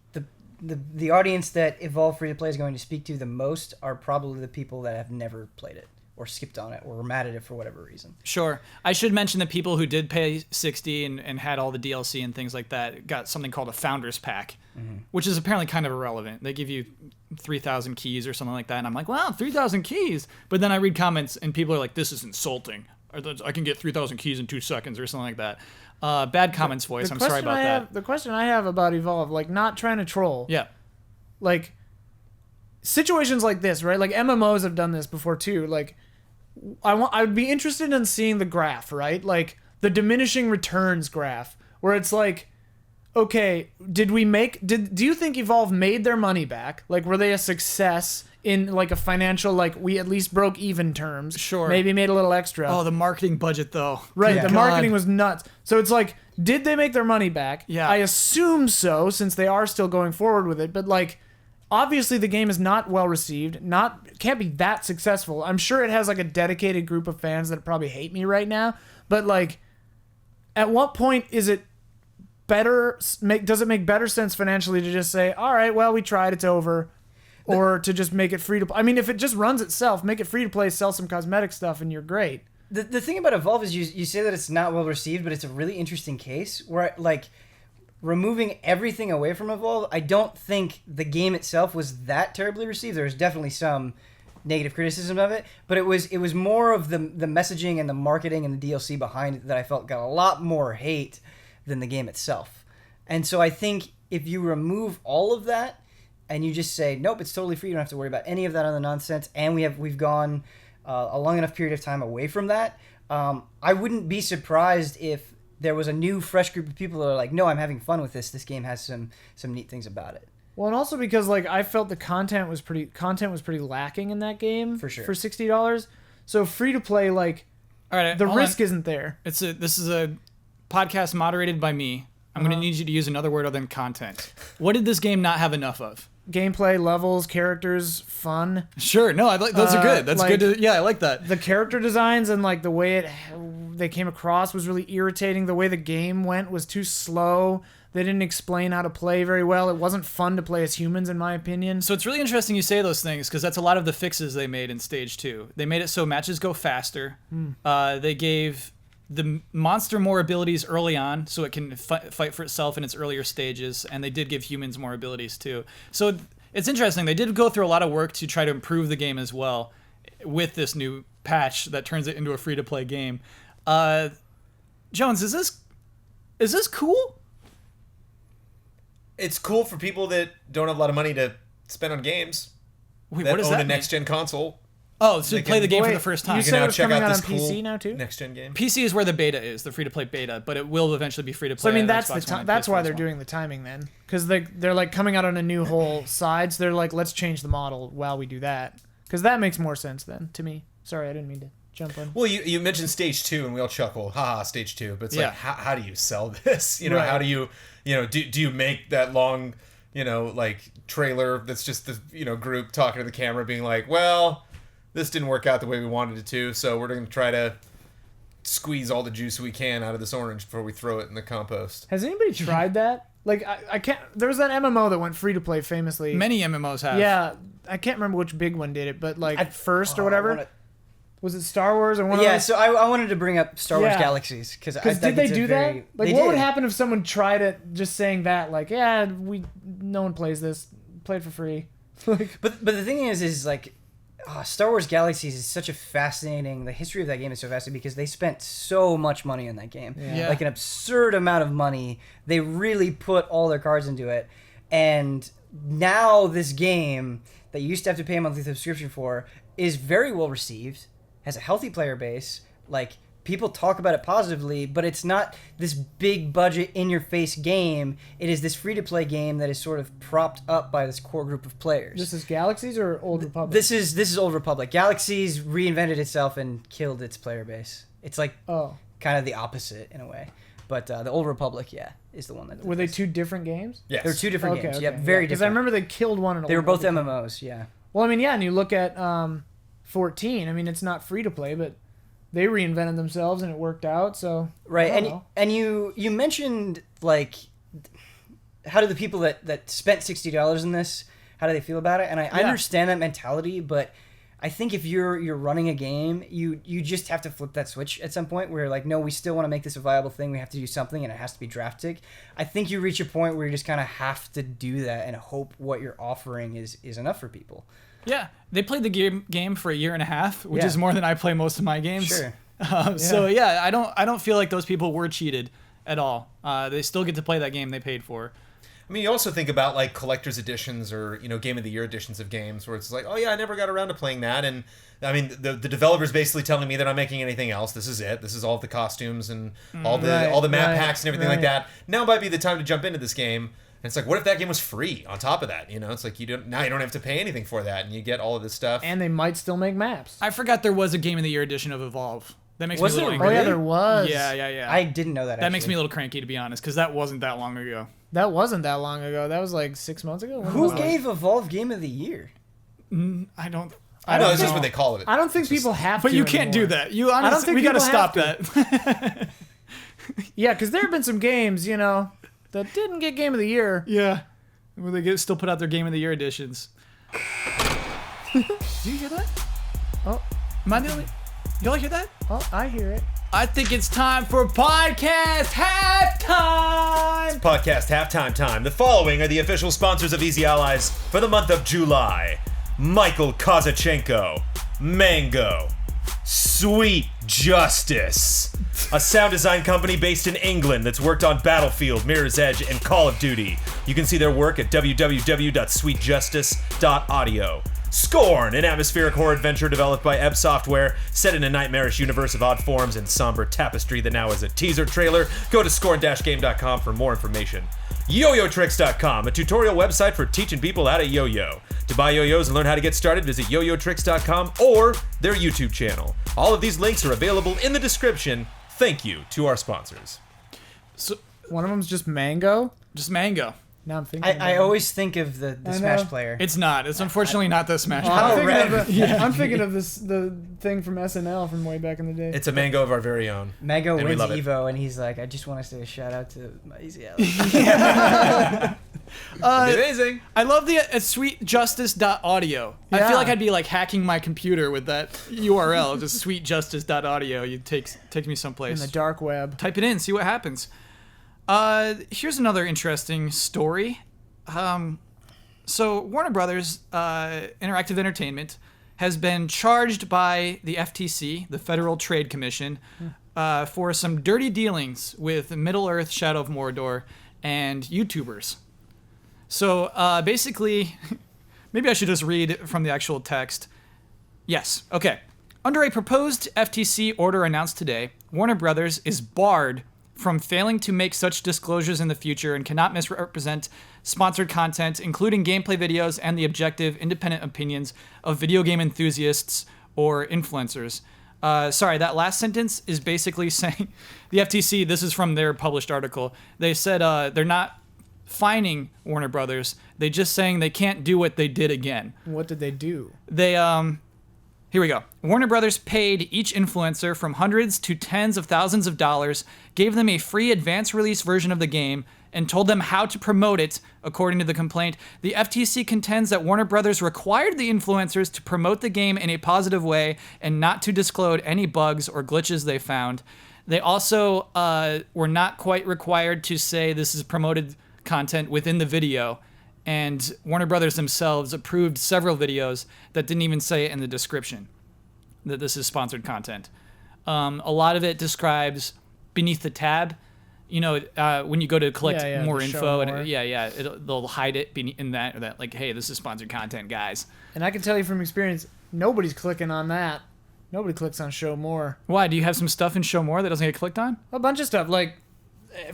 the audience that Evolve free to play is going to speak to the most are probably the people that have never played it or skipped on it or were mad at it for whatever reason. Sure. I should mention that people who did pay $60 and had all the DLC and things like that got something called a Founders Pack, which is apparently kind of irrelevant. They give you 3,000 keys or something like that, and I'm like, wow, 3,000 keys. But then I read comments, and people are like, this is insulting. I can get 3,000 keys in 2 seconds or something like that. Bad comments voice. I'm sorry about that. The question I have about Evolve, like not trying to troll, Yeah. like situations like this, right? Like MMOs have done this before too. Like I would be interested in seeing the graph, right? Like the diminishing returns graph, where it's like, okay, do you think Evolve made their money back? Like were they a success in like a financial, like we at least broke even terms? Sure. Maybe made a little extra. Oh, the marketing budget, though. Right, Good the God. marketing was nuts. So it's like, did they make their money back? Yeah. I assume so, since they are still going forward with it. But like, obviously the game is not well received. Can't be that successful. I'm sure it has like a dedicated group of fans that probably hate me right now. But like, at what point is it better? Does it make better sense financially to just say, all right, well, we tried, it's over? Or to just make it free to play? I mean, if it just runs itself, make it free to play, sell some cosmetic stuff, and you're great. The thing about Evolve is you say that it's not well received, but it's a really interesting case where like removing everything away from Evolve, I don't think the game itself was that terribly received. There's definitely some negative criticism of it, but it was more of the messaging and the marketing and the DLC behind it that I felt got a lot more hate than the game itself. And so I think if you remove all of that and you just say, nope, it's totally free, you don't have to worry about any of that other nonsense, and we've gone a long enough period of time away from that, I wouldn't be surprised if there was a new, fresh group of people that are like, no, I'm having fun with this. This game has some neat things about it. Well, and also because like I felt the content was pretty lacking in that game For sure. for $60. So free to play, like All right, the hold risk on. isn't there. This is a podcast moderated by me. I'm going to need you to use another word other than content. What did this game not have enough of? Gameplay, levels, characters, fun. Sure, no, I like those are good. That's like- good. I like that. The character designs and like the way they came across was really irritating. The way the game went was too slow. They didn't explain how to play very well. It wasn't fun to play as humans, in my opinion. So it's really interesting you say those things, because that's a lot of the fixes they made in Stage 2. They made it so matches go faster. They gave the monster more abilities early on, so it can fight for itself in its earlier stages, and they did give humans more abilities too. So it's interesting. They did go through a lot of work to try to improve the game as well with this new patch that turns it into a free-to-play game. Jones, is this cool? It's cool for people that don't have a lot of money to spend on games. Wait, that what does own that a mean? next-gen console. Oh, so They play the can- game for Wait, the first time. you You can said it now was check coming out out this on cool PC now, too? next-gen game. PC is where the beta is, the free-to-play beta, but it will eventually be free-to-play. So I mean, on that's Xbox the One time. and That's why PS4 they're as well. doing the timing then, because they're like coming out on a new whole side. So they're like, let's change the model while we do that, because that makes more sense then to me. Sorry, I didn't mean to jump in. Well, you mentioned Stage 2, and we all chuckle, haha, Stage 2. But it's Yeah. like, how do you sell this? Right. How do you, do you make that long, like trailer that's just the, group talking to the camera being like, well, this didn't work out the way we wanted it to, so we're going to try to squeeze all the juice we can out of this orange before we throw it in the compost. Has anybody tried that? Like, I can't. There was that MMO that went free to play famously. Many MMOs have. Yeah, I can't remember which big one did it, but like first or I whatever. wanna- Was it Star Wars or one of Yeah, those? so I wanted to bring up Star Wars Yeah. Galaxies because Did they do that? Like, They what would did. happen if someone tried it just saying that? Like, yeah, no one plays this. Play it for free. Like, But the thing is like, Star Wars Galaxies is such a fascinating. The history of that game is so fascinating because they spent so much money on that game, Yeah. like an absurd amount of money. They really put all their cards into it, and now this game that you used to have to pay a monthly subscription for is very well received, has a healthy player base. Like, people talk about it positively, but it's not this big budget in your face game. It is this free to play game that is sort of propped up by this core group of players. this is Galaxies or Old Republic? This is Old Republic. Galaxies reinvented itself and killed its player base. It's like Oh, kind of the opposite in a way. But the Old Republic, is the one that did were they this. two different games? Yes. They were two different games. Yeah, okay. very Because I different. remember they killed one. In They were Old both Republic. MMOs. Yeah. Well, I mean, yeah, and you look at 14. I mean, it's not free to play, but they reinvented themselves and it worked out. So Right, I don't know. and you mentioned like, how do the people that spent $60 in this, how do they feel about it? And I Yeah. understand that mentality, but I think if you're running a game, you just have to flip that switch at some point where you're like, no, we still want to make this a viable thing. We have to do something, and it has to be drastic. I think you reach a point where you just kind of have to do that and hope what you're offering is enough for people. Yeah, they played the game for a year and a half, which Yeah. is more than I play most of my games. Sure. So yeah, I don't feel like those people were cheated at all. They still get to play that game they paid for. I mean, you also think about like collector's editions or Game of the Year editions of games where it's like, oh yeah, I never got around to playing that, and I mean the developer's basically telling me they're not making anything else. This is it. This is all of the costumes and all the Right, map right, packs and everything like right. that. Now might be the time to jump into this game. And it's like, what if that game was free on top of that? It's like you don't have to pay anything for that, and you get all of this stuff. and they might still make maps. I forgot there was a Game of the Year edition of Evolve. That makes Was me a little there angry. Oh yeah, Really? there was. Yeah. I didn't know that. that makes actually. me a little cranky, to be honest, because that wasn't that long ago. That wasn't that long ago. That was like 6 months ago. When Who was that? gave Evolve Game of the Year? I don't. I no, don't it's just know. what they call it. I don't think people have But to. you can't do anymore. that. You don't honestly, think we got to people stop have that. Yeah, because there have been some games, that didn't get Game of the Year. Yeah, well, they still put out their Game of the Year editions. Do you hear that? Oh, Am I the only? Y'all hear that? oh, I hear it. I think it's time for podcast halftime. Podcast halftime time. The following are the official sponsors of Easy Allies for the month of July: Michael Kozachenko, Mango, Sweet Justice, a sound design company based in England that's worked on Battlefield, Mirror's Edge, and Call of Duty. You can see their work at www.sweetjustice.audio. Scorn, an atmospheric horror adventure developed by Ebb Software, set in a nightmarish universe of odd forms and somber tapestry that now is a teaser trailer. Go to scorn-game.com for more information. YoYoTricks.com, a tutorial website for teaching people how to yo-yo. To buy yo-yos and learn how to get started, visit YoYoTricks.com or their YouTube channel. All of these links are available in the description. Thank you to our sponsors. So One of them's just Mango. just Mango. Now I'm thinking. I always think of the I Smash know. player. It's not. It's unfortunately not the Smash. I'm Bros. thinking, of I'm thinking of the thing from SNL from way back in the day. It's a mango of our very own. Mango And we wins love it. Evo, and he's like, I just want to say a shout out to my Easy Alex. Amazing. I love the sweetjustice.audio. I Yeah. feel like I'd be like hacking my computer with that URL, just sweetjustice.audio. You takes me in someplace. the dark web. Type it in, see what happens. Here's another interesting story. So Warner Brothers Interactive Entertainment has been charged by the FTC, the Federal Trade Commission, for some dirty dealings with Middle-earth, Shadow of Mordor, and YouTubers. So basically, maybe I should just read from the actual text. Yes, okay. Under a proposed FTC order announced today, Warner Brothers is barred from failing to make such disclosures in the future and cannot misrepresent sponsored content, including gameplay videos and the objective, independent opinions of video game enthusiasts or influencers. Sorry, that last sentence is basically saying the FTC, this is from their published article, they said they're not fining Warner Brothers. They're just saying they can't do what they did again. What did they do? They, here we go. Warner Brothers paid each influencer from hundreds to tens of thousands of dollars, gave them a free advance release version of the game, and told them how to promote it, according to the complaint. The FTC contends that Warner Brothers required the influencers to promote the game in a positive way and not to disclose any bugs or glitches they found. They also were not quite required to say this is promoted content within the video, and Warner Brothers themselves approved several videos that didn't even say it in the description that this is sponsored content. A lot of it describes beneath the tab, you know, when you go to collect more to show info, more. and they'll hide it in that, or that, like, hey, this is sponsored content, guys. And I can tell you from experience, nobody's clicking on that. Nobody clicks on show more. Why? Do you have some stuff in Show More that doesn't get clicked on? A bunch of stuff. Like,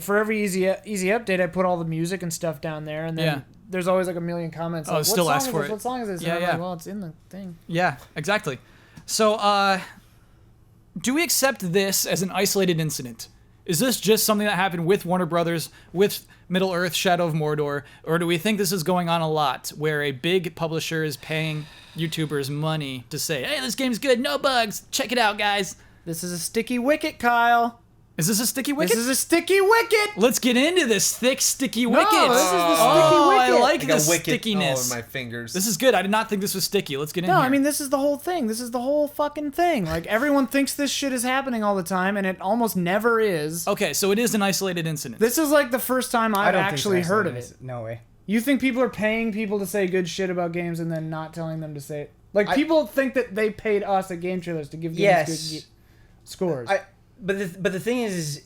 for every easy update, I put all the music and stuff down there, and then Yeah. there's always like a million comments. Oh, Like, still what ask song for is this? it. What song is this? Yeah, And I'm yeah. like, well, it's in the thing. Yeah, exactly. So, do we accept this as an isolated incident? Is this just something that happened with Warner Brothers, with Middle-earth, Shadow of Mordor, or do we think this is going on a lot, where a big publisher is paying YouTubers money to say, hey, this game's good, no bugs, check it out, guys? This is a sticky wicket, Kyle. Is this a sticky wicket? This is a sticky wicket. Let's get into this thick, sticky wicket. this is the sticky I wicket. like Like the a wicket stickiness. all over my fingers. This is good. I did not think this was sticky. Let's get in No, here. I mean, this is the whole thing. This is the whole fucking thing. Like, everyone thinks this shit is happening all the time, and it almost never is. Okay, so it is an isolated incident. This is like the first time I I've don't actually think so, heard of it. No way. You think people are paying people to say good shit about games and then not telling them to say it? Like, people think that they paid us at Game Trailers to give games good scores. But the thing is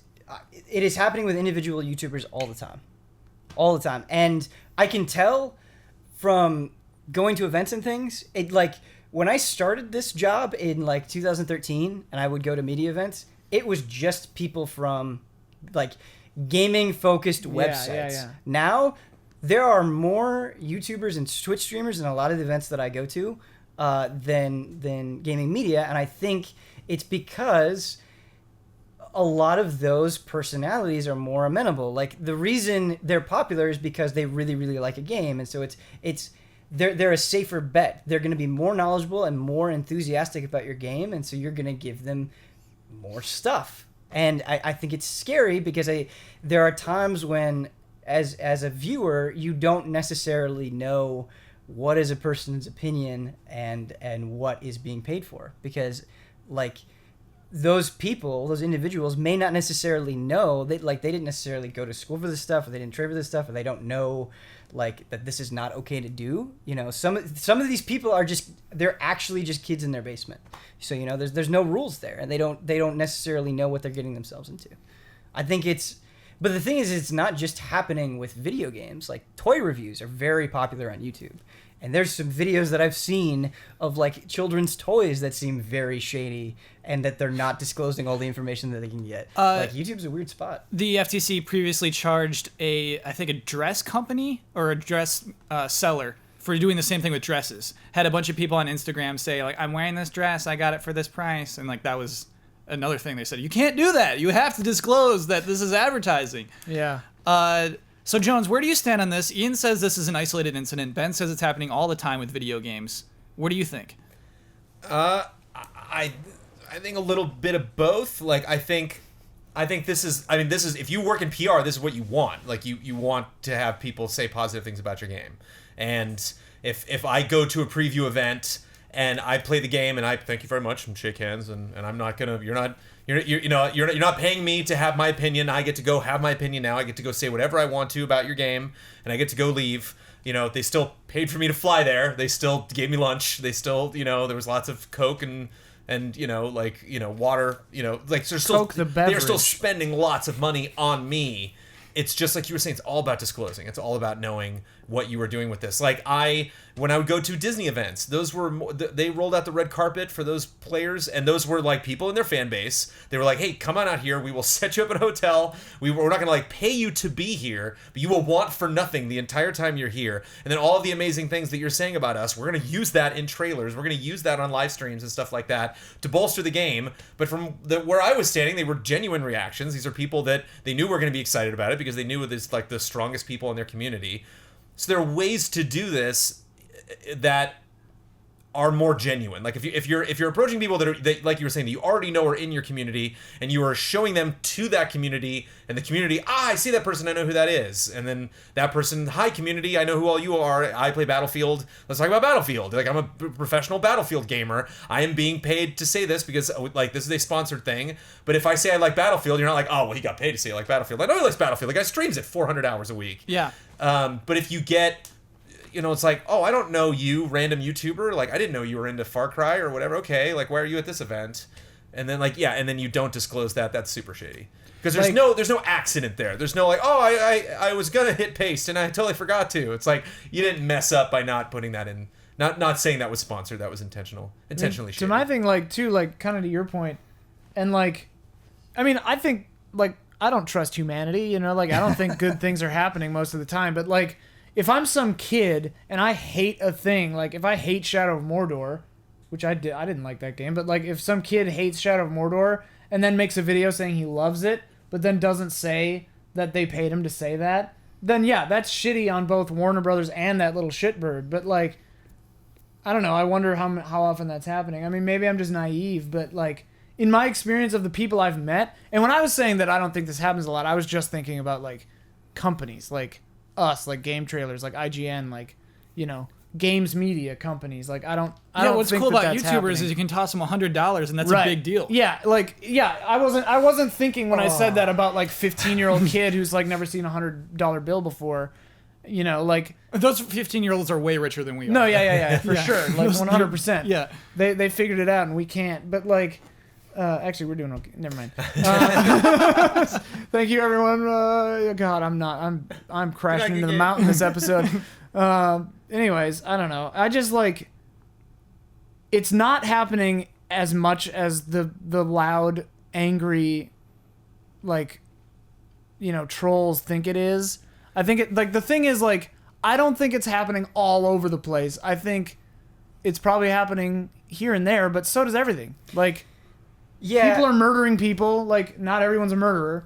it is happening with individual YouTubers all the time, and I can tell from going to events and things. It, like, when I started this job in like 2013, and I would go to media events, it was just people from like gaming focused websites. yeah. Now there are more YouTubers and Twitch streamers in a lot of the events that I go to than gaming media, and I think it's because a lot of those personalities are more amenable. Like, the reason they're popular is because they really, really like a game, and so they're a safer bet. They're going to be more knowledgeable and more enthusiastic about your game, and so you're going to give them more stuff. And I think it's scary because there are times when, as a viewer, you don't necessarily know what is a person's opinion and what is being paid for, because, like, those people, those individuals may not necessarily know that, like, they didn't necessarily go to school for this stuff, or they didn't trade for this stuff, or they don't know, like, that this is not okay to do. You know, some of these people are they're actually just kids in their basement. So, you know, there's no rules there, and they don't necessarily know what they're getting themselves into. I think but the thing is, it's not just happening with video games. Like, toy reviews are very popular on YouTube. And there's some videos that I've seen of, like, children's toys that seem very shady, and that they're not disclosing all the information that they can get. Like, YouTube's a weird spot. The FTC previously charged I think a dress company or a dress seller for doing the same thing with dresses. Had a bunch of people on Instagram say, like, I'm wearing this dress, I got it for this price. And, like, that was another thing they said. You can't do that. You have to disclose that this is advertising. yeah. So, Jones, where do you stand on this? Ian says this is an isolated incident. Ben says it's happening all the time with video games. What do you think? I think a little bit of both. Like, I think this is if you work in PR, this is what you want. Like, you want to have people say positive things about your game. And if I go to a preview event and I play the game and I thank you very much and shake hands and I'm not gonna you're not paying me to have my opinion. I get to go have my opinion now. I get to go say whatever I want to about your game and I get to go leave. They still paid for me to fly there. They still gave me lunch. They still, there was lots of Coke and water, like they're still Coke, the beverage. they're still spending lots of money on me. It's just like you were saying, it's all about disclosing. It's all about knowing what you were doing with this. Like when I would go to Disney events, they rolled out the red carpet for those players, and those were like people in their fan base. They were like, hey, come on out here. We will set you up at a hotel. We're not going to like pay you to be here, but you will want for nothing the entire time you're here. And then all of the amazing things that you're saying about us, we're going to use that in trailers. We're going to use that on live streams and stuff like that to bolster the game. But from where I was standing, they were genuine reactions. These are people that they knew were going to be excited about it because they knew it was like the strongest people in their community. So there are ways to do this that are more genuine. Like if you're approaching people that like you were saying, that you already know are in your community, and you are showing them to that community, and the community, I see that person, I know who that is, and then that person, hi community, I know who all you are. I play Battlefield. Let's talk about Battlefield. Like I'm a professional Battlefield gamer. I am being paid to say this because like this is a sponsored thing. But if I say I like Battlefield, you're not like, oh well, he got paid to say I like Battlefield. I know he likes Battlefield. The guy streams it 400 hours a week. Yeah. But if you get, it's like, oh, I don't know you, random YouTuber. Like, I didn't know you were into Far Cry or whatever. Okay, like, why are you at this event? And then, like, yeah, and then you don't disclose that. That's super shady. Because there's no accident there. There's no, like, oh, I was going to hit paste and I totally forgot to. It's like, you didn't mess up by not putting that in. Not saying that was sponsored. That was intentionally shady. So my thing, like, too, like, kind of to your point, and, like, I mean, I think, like, I don't trust humanity, like, I don't think good things are happening most of the time, but, like, if I'm some kid and I hate a thing, like if I hate Shadow of Mordor, which I didn't like that game, but like if some kid hates Shadow of Mordor and then makes a video saying he loves it, but then doesn't say that they paid him to say that, then yeah, that's shitty on both Warner Brothers and that little shitbird. But like, I don't know. I wonder how often that's happening. I mean, maybe I'm just naive, but like in my experience of the people I've met, and when I was saying that I don't think this happens a lot, I was just thinking about like companies, like us, like game trailers, like IGN, like games media companies. Like I don't what's think cool about that's YouTubers happening. is you can toss them $100 and that's Right. a big deal. Yeah, I wasn't thinking when I said that about like 15-year-old kid who's like never seen a $100 bill before. Like Those 15-year-olds are way richer than we are. no, yeah, for Yeah. sure, like 100%. Yeah. They figured it out and we can't. But like, actually, we're doing okay. Never mind. Thank you, everyone. God, I'm crashing into the mountain this episode. Anyways, I don't know. I just like, it's not happening as much as the loud, angry, like, trolls think it is. I think it, like, the thing is, like, I don't think it's happening all over the place. I think it's probably happening here and there, but so does everything. Like, Yeah. people are murdering people. Like, not everyone's a murderer.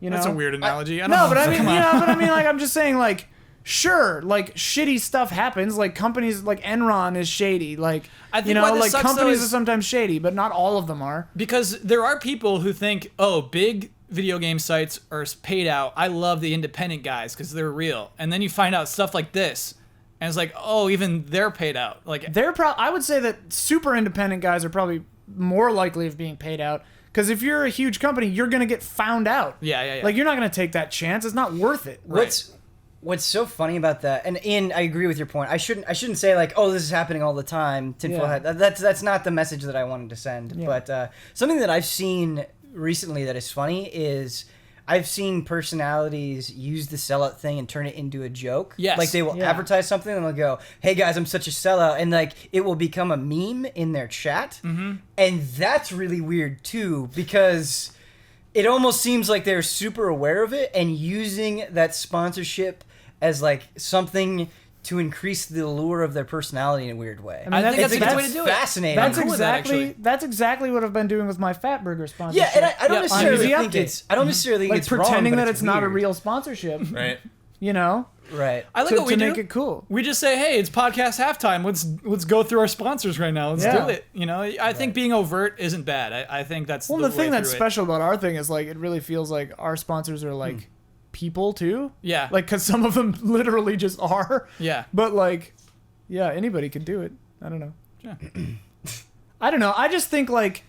That's a weird analogy. I don't No, know. but I mean, Come on. but I mean, like, I'm just saying, like, sure, like, shitty stuff happens. Like, companies, like, Enron is shady. Like, I think why this like, sucks, companies though, are is- sometimes shady, but not all of them are. Because there are people who think, oh, big video game sites are paid out. I love the independent guys because they're real. And then you find out stuff like this, and it's like, oh, even they're paid out. Like, I would say that super independent guys are probably more likely of being paid out. Because if you're a huge company, you're going to get found out. Yeah. Like, you're not going to take that chance. It's not worth it. What's so funny about that, and Ian, I agree with your point. I shouldn't say like, oh, this is happening all the time. Tinfoil Yeah. hat. That's not the message that I wanted to send. Yeah. But something that I've seen recently that is funny is I've seen personalities use the sellout thing and turn it into a joke. Yes. Like they will Yeah. advertise something and they'll go, "Hey guys, I'm such a sellout," and like it will become a meme in their chat. Mm-hmm. And that's really weird too because it almost seems like they're super aware of it and using that sponsorship as like something to increase the allure of their personality in a weird way. I mean, I think that's a good way it's to do it. fascinating. That's cool with that, that's exactly what I've been doing with my Fat Burger sponsorship. Yeah, and I don't Yeah, necessarily on Easy think Update. it's. I don't necessarily think Like it's pretending wrong, but that it's not a weird. real sponsorship. Right. you know, Right. I like to, what we to do. make it cool. We just say, hey, it's podcast halftime. Let's go through our sponsors right now. Let's Yeah. do it. You know, I think being overt isn't bad. I think that's Well, the the thing way that's through it. special about our thing is like it really feels like our sponsors are like people too. Yeah. Like, because some of them literally just are. Yeah. But like, yeah, anybody could do it. I don't know. Yeah. I don't know. I just think like,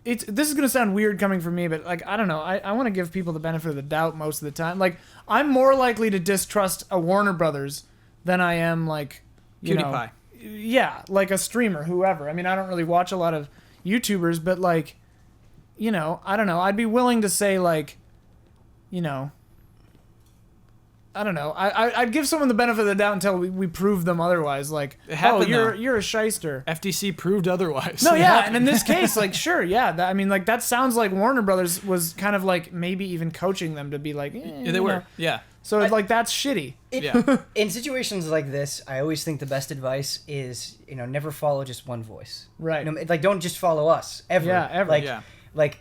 this is gonna sound weird coming from me, but like I don't know. I want to give people the benefit of the doubt most of the time. Like I'm more likely to distrust a Warner Brothers than I am like PewDiePie. Yeah, like a streamer, whoever. I mean, I don't really watch a lot of YouTubers, but like, I don't know. I'd be willing to say like, I don't know. I'd give someone the benefit of the doubt until we prove them otherwise. Like, happened, you're a shyster. FTC proved otherwise. No, It yeah, happened. and in this case, like, sure, yeah. I mean, like, that sounds like Warner Brothers was kind of like maybe even coaching them to be like, Yeah, they were. Yeah. So like that's shitty. Yeah. In situations like this, I always think the best advice is, never follow just one voice. Right. Like, don't just follow us ever. Yeah, ever. Like, Yeah. like,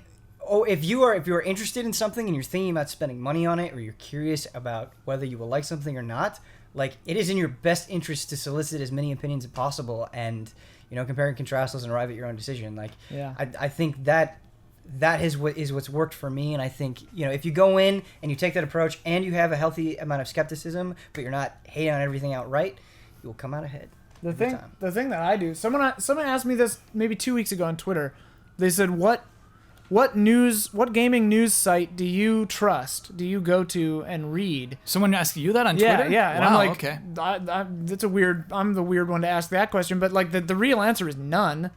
if you are interested in something and you're thinking about spending money on it, or you're curious about whether you will like something or not, like, it is in your best interest to solicit as many opinions as possible, and compare and contrast those and arrive at your own decision. Like, Yeah. I think that is what's worked for me, and I think if you go in and you take that approach and you have a healthy amount of skepticism, but you're not hating on everything outright, you will come out ahead. The every thing, time. the thing that I do. Someone asked me this maybe 2 weeks ago on Twitter. They said, what gaming news site do you trust? Do you go to and read? Someone asked you that on Yeah, Twitter? yeah. And Wow, I'm like, okay. That's I'm the weird one to ask that question. But like the real answer is none.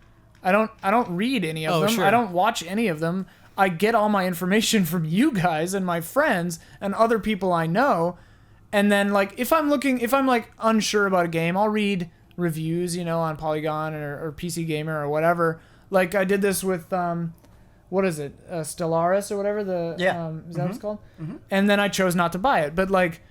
I don't read any of Oh, them. sure. I don't watch any of them. I get all my information from you guys and my friends and other people I know. And then like if I'm like unsure about a game, I'll read reviews, on Polygon or PC Gamer or whatever. Like I did this with what is it? Stellaris or whatever is that what it's called? Mm-hmm. And then I chose not to buy it. But like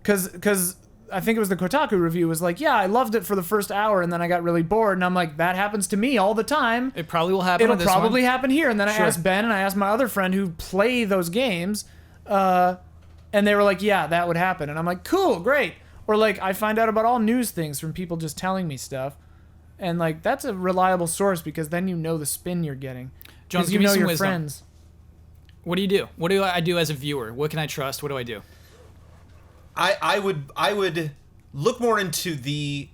cuz I think it was the Kotaku review was like, yeah, I loved it for the first hour and then I got really bored, and I'm like, that happens to me all the time. It probably will happen It'll with this probably one. happen here. And then I Sure. asked Ben and I asked my other friend who play those games, and they were like, yeah, that would happen. And I'm like, cool, great. Or like I find out about all news things from people just telling me stuff. And like that's a reliable source because then you know the spin you're getting. Jones, Because give me some your wisdom. friends. What do you do? What do I do as a viewer? What can I trust? What do I do? I would look more into the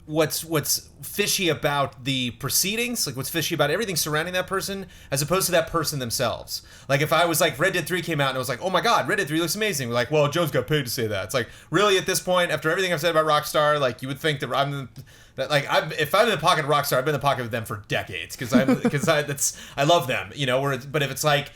what's fishy about the proceedings, like what's fishy about everything surrounding that person, as opposed to that person themselves. Like if I was like Red Dead 3 came out and I was like, oh my god, Red Dead 3 looks amazing. We're like, well, Joe's got paid to say that. It's like, really at this point, after everything I've said about Rockstar, like you would think that if I'm in the pocket of Rockstar, I've been in the pocket of them for decades because I love them, but if it's like,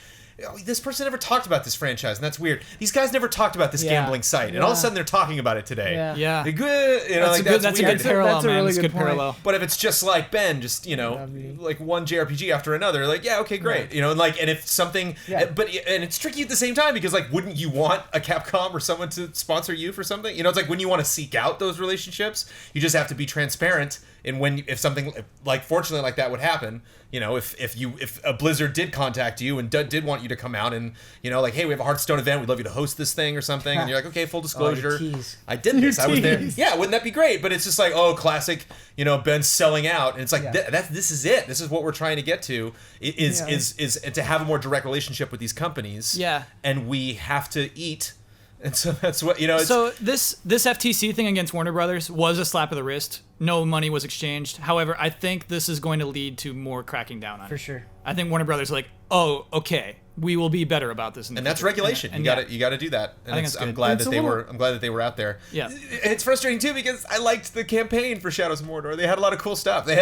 this person never talked about this franchise, and that's weird. These guys never talked about this Yeah. gambling site, and all of a Yeah. sudden they're talking about it today. Yeah. Yeah. They're good, That's a weird. good parallel, That's a man. really That's a good good point. parallel. But if it's just like Ben, just Love you. like one JRPG after another, like yeah, okay, great, and if something, Yeah. and it's tricky at the same time because like, wouldn't you want a Capcom or someone to sponsor you for something? It's like when you want to seek out those relationships, you just have to be transparent. And if something like fortunately like that would happen, if a Blizzard did contact you and did want you to come out and like, hey, we have a Hearthstone event, we'd love you to host this thing or something, and you're like, okay, full disclosure, tease. I did this, I was there. tease. Yeah, wouldn't that be great? But it's just like, oh, classic, Ben's selling out, and it's like Yeah. this is it. This is what we're trying to get to is to have a more direct relationship with these companies. Yeah. And we have to eat. And so that's what It's, So this FTC thing against Warner Brothers was a slap of the wrist. No money was exchanged. However, I think this is going to lead to more cracking down on For it. sure. I think Warner Brothers are like, oh, okay, we will be better about this. In the and that's future. regulation. And you got to do that. And I think that's I'm good. glad It's that a they little- were. I'm glad that they were out there. Yeah. It's frustrating too because I liked the campaign for Shadows of Mordor. They had a lot of cool stuff. They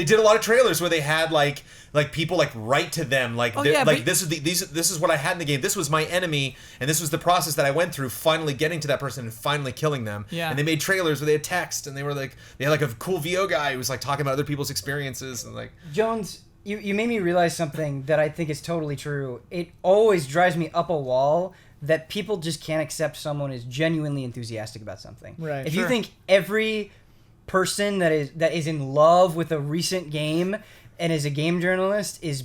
did a lot of trailers where they had like people like write to them like yeah, like but- this is what I had in the game. This was my enemy, and this was the process that I went through. Finally getting to that person and finally killing them. Yeah. And they made trailers where they had text, and they had like a cool VO guy who was like talking about other people's experiences and like. Jones, you made me realize something that I think is totally true. It always drives me up a wall that people just can't accept someone is genuinely enthusiastic about something. Right. If Sure. you think every person that is in love with a recent game and is a game journalist is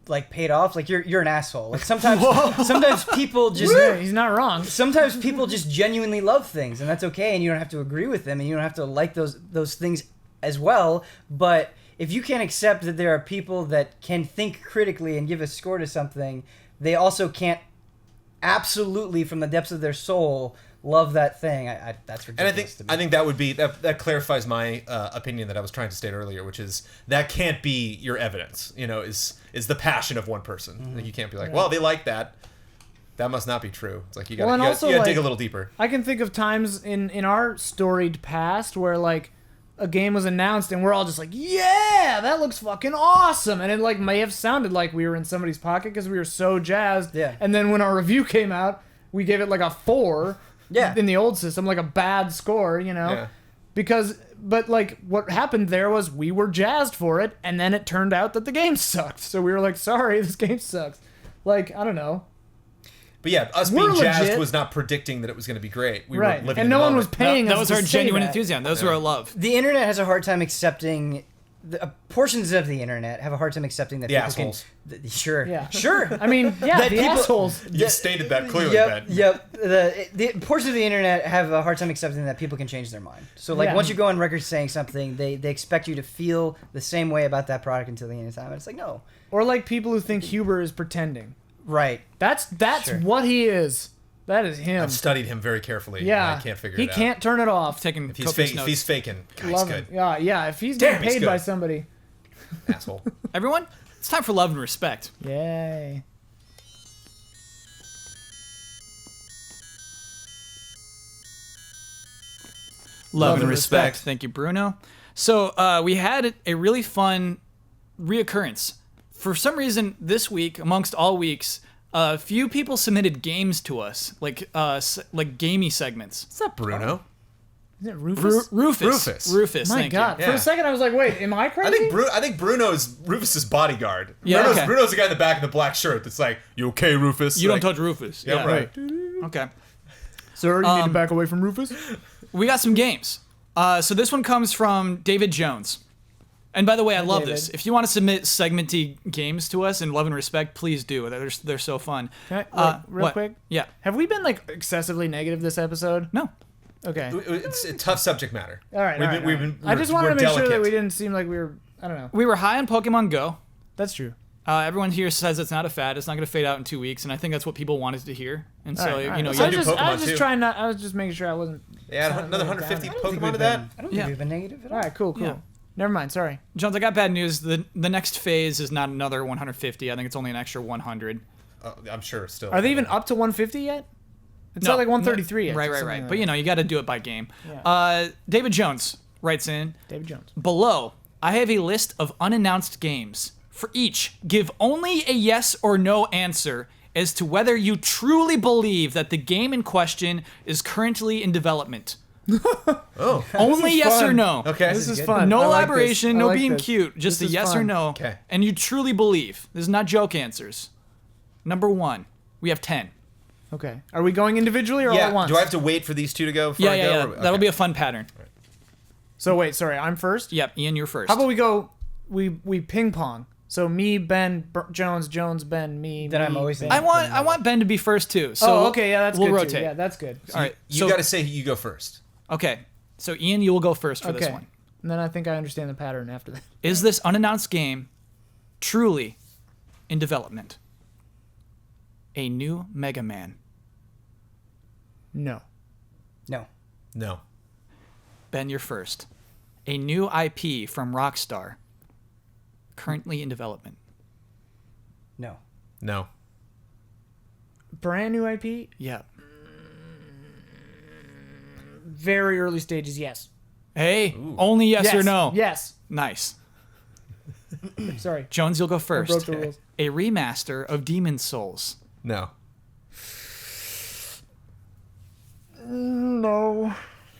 like paid off, like you're an asshole. Like sometimes people just Yeah, he's not wrong. sometimes people just genuinely love things, and that's okay, and you don't have to agree with them, and you don't have to like those things as well. But if you can't accept that there are people that can think critically and give a score to something, they also can't absolutely from the depths of their soul love that thing. That's ridiculous. And I think that would be that clarifies my opinion that I was trying to state earlier, which is that can't be your evidence. Is the passion of one person. Like, you can't be like, well, they like that. That must not be true. It's like you got to dig a little deeper. I can think of times in our storied past where like a game was announced and we're all just like, yeah, that looks fucking awesome, and it like may have sounded like we were in somebody's pocket because we were so jazzed. Yeah. And then when our review came out, we gave it like a 4. Yeah. In the old system, like a bad score, Yeah. But like what happened there was we were jazzed for it, and then it turned out that the game sucked. So we were like, sorry, this game sucks. Like, I don't know. But yeah, us We're being jazzed legit. was not predicting that it was going to be great. We Right. were living And in the no one moment. was paying That us was to our say genuine that. enthusiasm. Those were our love. The internet has a hard time accepting. Portions of the internet have a hard time accepting that The people assholes. can. Sure. Yeah. Sure. I mean, yeah, That the people- assholes. You've stated that clearly, Ben. Yep. The portions of the internet have a hard time accepting that people can change their mind. So like Yeah. once you go on record saying something, they expect you to feel the same way about that product until the end of time. And it's like, no. Or like people who think Huber is pretending. Right. That's Sure. what he is. That is him. I've studied him very carefully. Yeah. And I can't figure he it out. can't turn it off. Taking If he's, copious if notes. he's faking, God, he's Love good. him. Yeah. If he's Damn, getting he's paid good. by somebody, Asshole. Everyone, it's time for love and respect. yay. Love, and and respect. respect. Thank you, Bruno. So we had a really fun reoccurrence. For some reason, this week, amongst all weeks, a few people submitted games to us, like gamey segments. What's up, Bruno? Is it Rufus? Rufus. Rufus. My Thank God. you. For Yeah. a second, I was like, wait, am I crazy? I think Bruno's Rufus's bodyguard. Yeah, Bruno's, okay. Bruno's the guy in the back in the black shirt that's like, "You okay, Rufus?" You Like, don't touch Rufus. Yeah, right. Okay. Sir, you need to back away from Rufus? We got some games. So this one comes from David Jones. And by the way, I love David. this. If you want to submit segmenty games to us in love and respect, please do. They're so fun. Can I, real what? quick? Yeah. Have we been like excessively negative this episode? No. Okay. It's a tough subject matter. All right. We've all been, right, we've all right. been, I just wanted we're to make sure that delicate. we didn't seem like we were. I don't know. We were high on Pokemon Go. That's true. Everyone here says it's not a fad. It's not going to fade out in 2 weeks, and I think that's what people wanted to hear. And so, All right, all right. you know, So I you do I was Pokemon just too. trying not. I was just making sure I wasn't. Yeah, sounding another really 150 down. Pokemon to that. I don't Yeah. think we've been negative at all. All right. Cool. Yeah. Never mind. Sorry. Jones, I got bad news. The next phase is not another 150. I think it's only an extra 100. I'm sure still. Are they even up to 150 yet? It's No. not like 133 yet. Right, or right, something right. like But, you know, you got to do it by game. Yeah. David Jones writes in, that. David Jones. below, I have a list of unannounced games. For each, give only a yes or no answer as to whether you truly believe that the game in question is currently in development. Oh, Only is yes or fun. no. okay. This is good. fun. No I like elaboration, this. I no like being this. cute, just This a is yes or fun. no. Okay. And you truly believe. This is not joke answers. Number 1, we have 10. Okay. Are we going individually or all at Yeah. once? Do I have to wait for these two to go? Before Yeah, I yeah, go, yeah. or- That'll okay. be a fun pattern. So wait. Sorry. I'm first. Yep, Ian, you're first. How about we go? We ping pong. So me, Ben, Jones, Ben, me. Then me, I'm always Ben. in. I want Ben to be first too. So Oh, okay. Yeah, that's we'll good. rotate. Too. Yeah, that's good. All right. You so got to say you go first. okay. So Ian, you will go first for this Okay. one. And then I think I understand the pattern after that. Is this unannounced game truly in development? A new Mega Man. No. No. No. Ben, you're first. A new IP from Rockstar. Currently in development. No. No. Brand new IP. Yeah. Very early stages. Yes. Hey, only yes, or no. Yes. Nice. Sorry. Jones, you'll go I first. broke the rules. A remaster of Demon's Souls. No. No.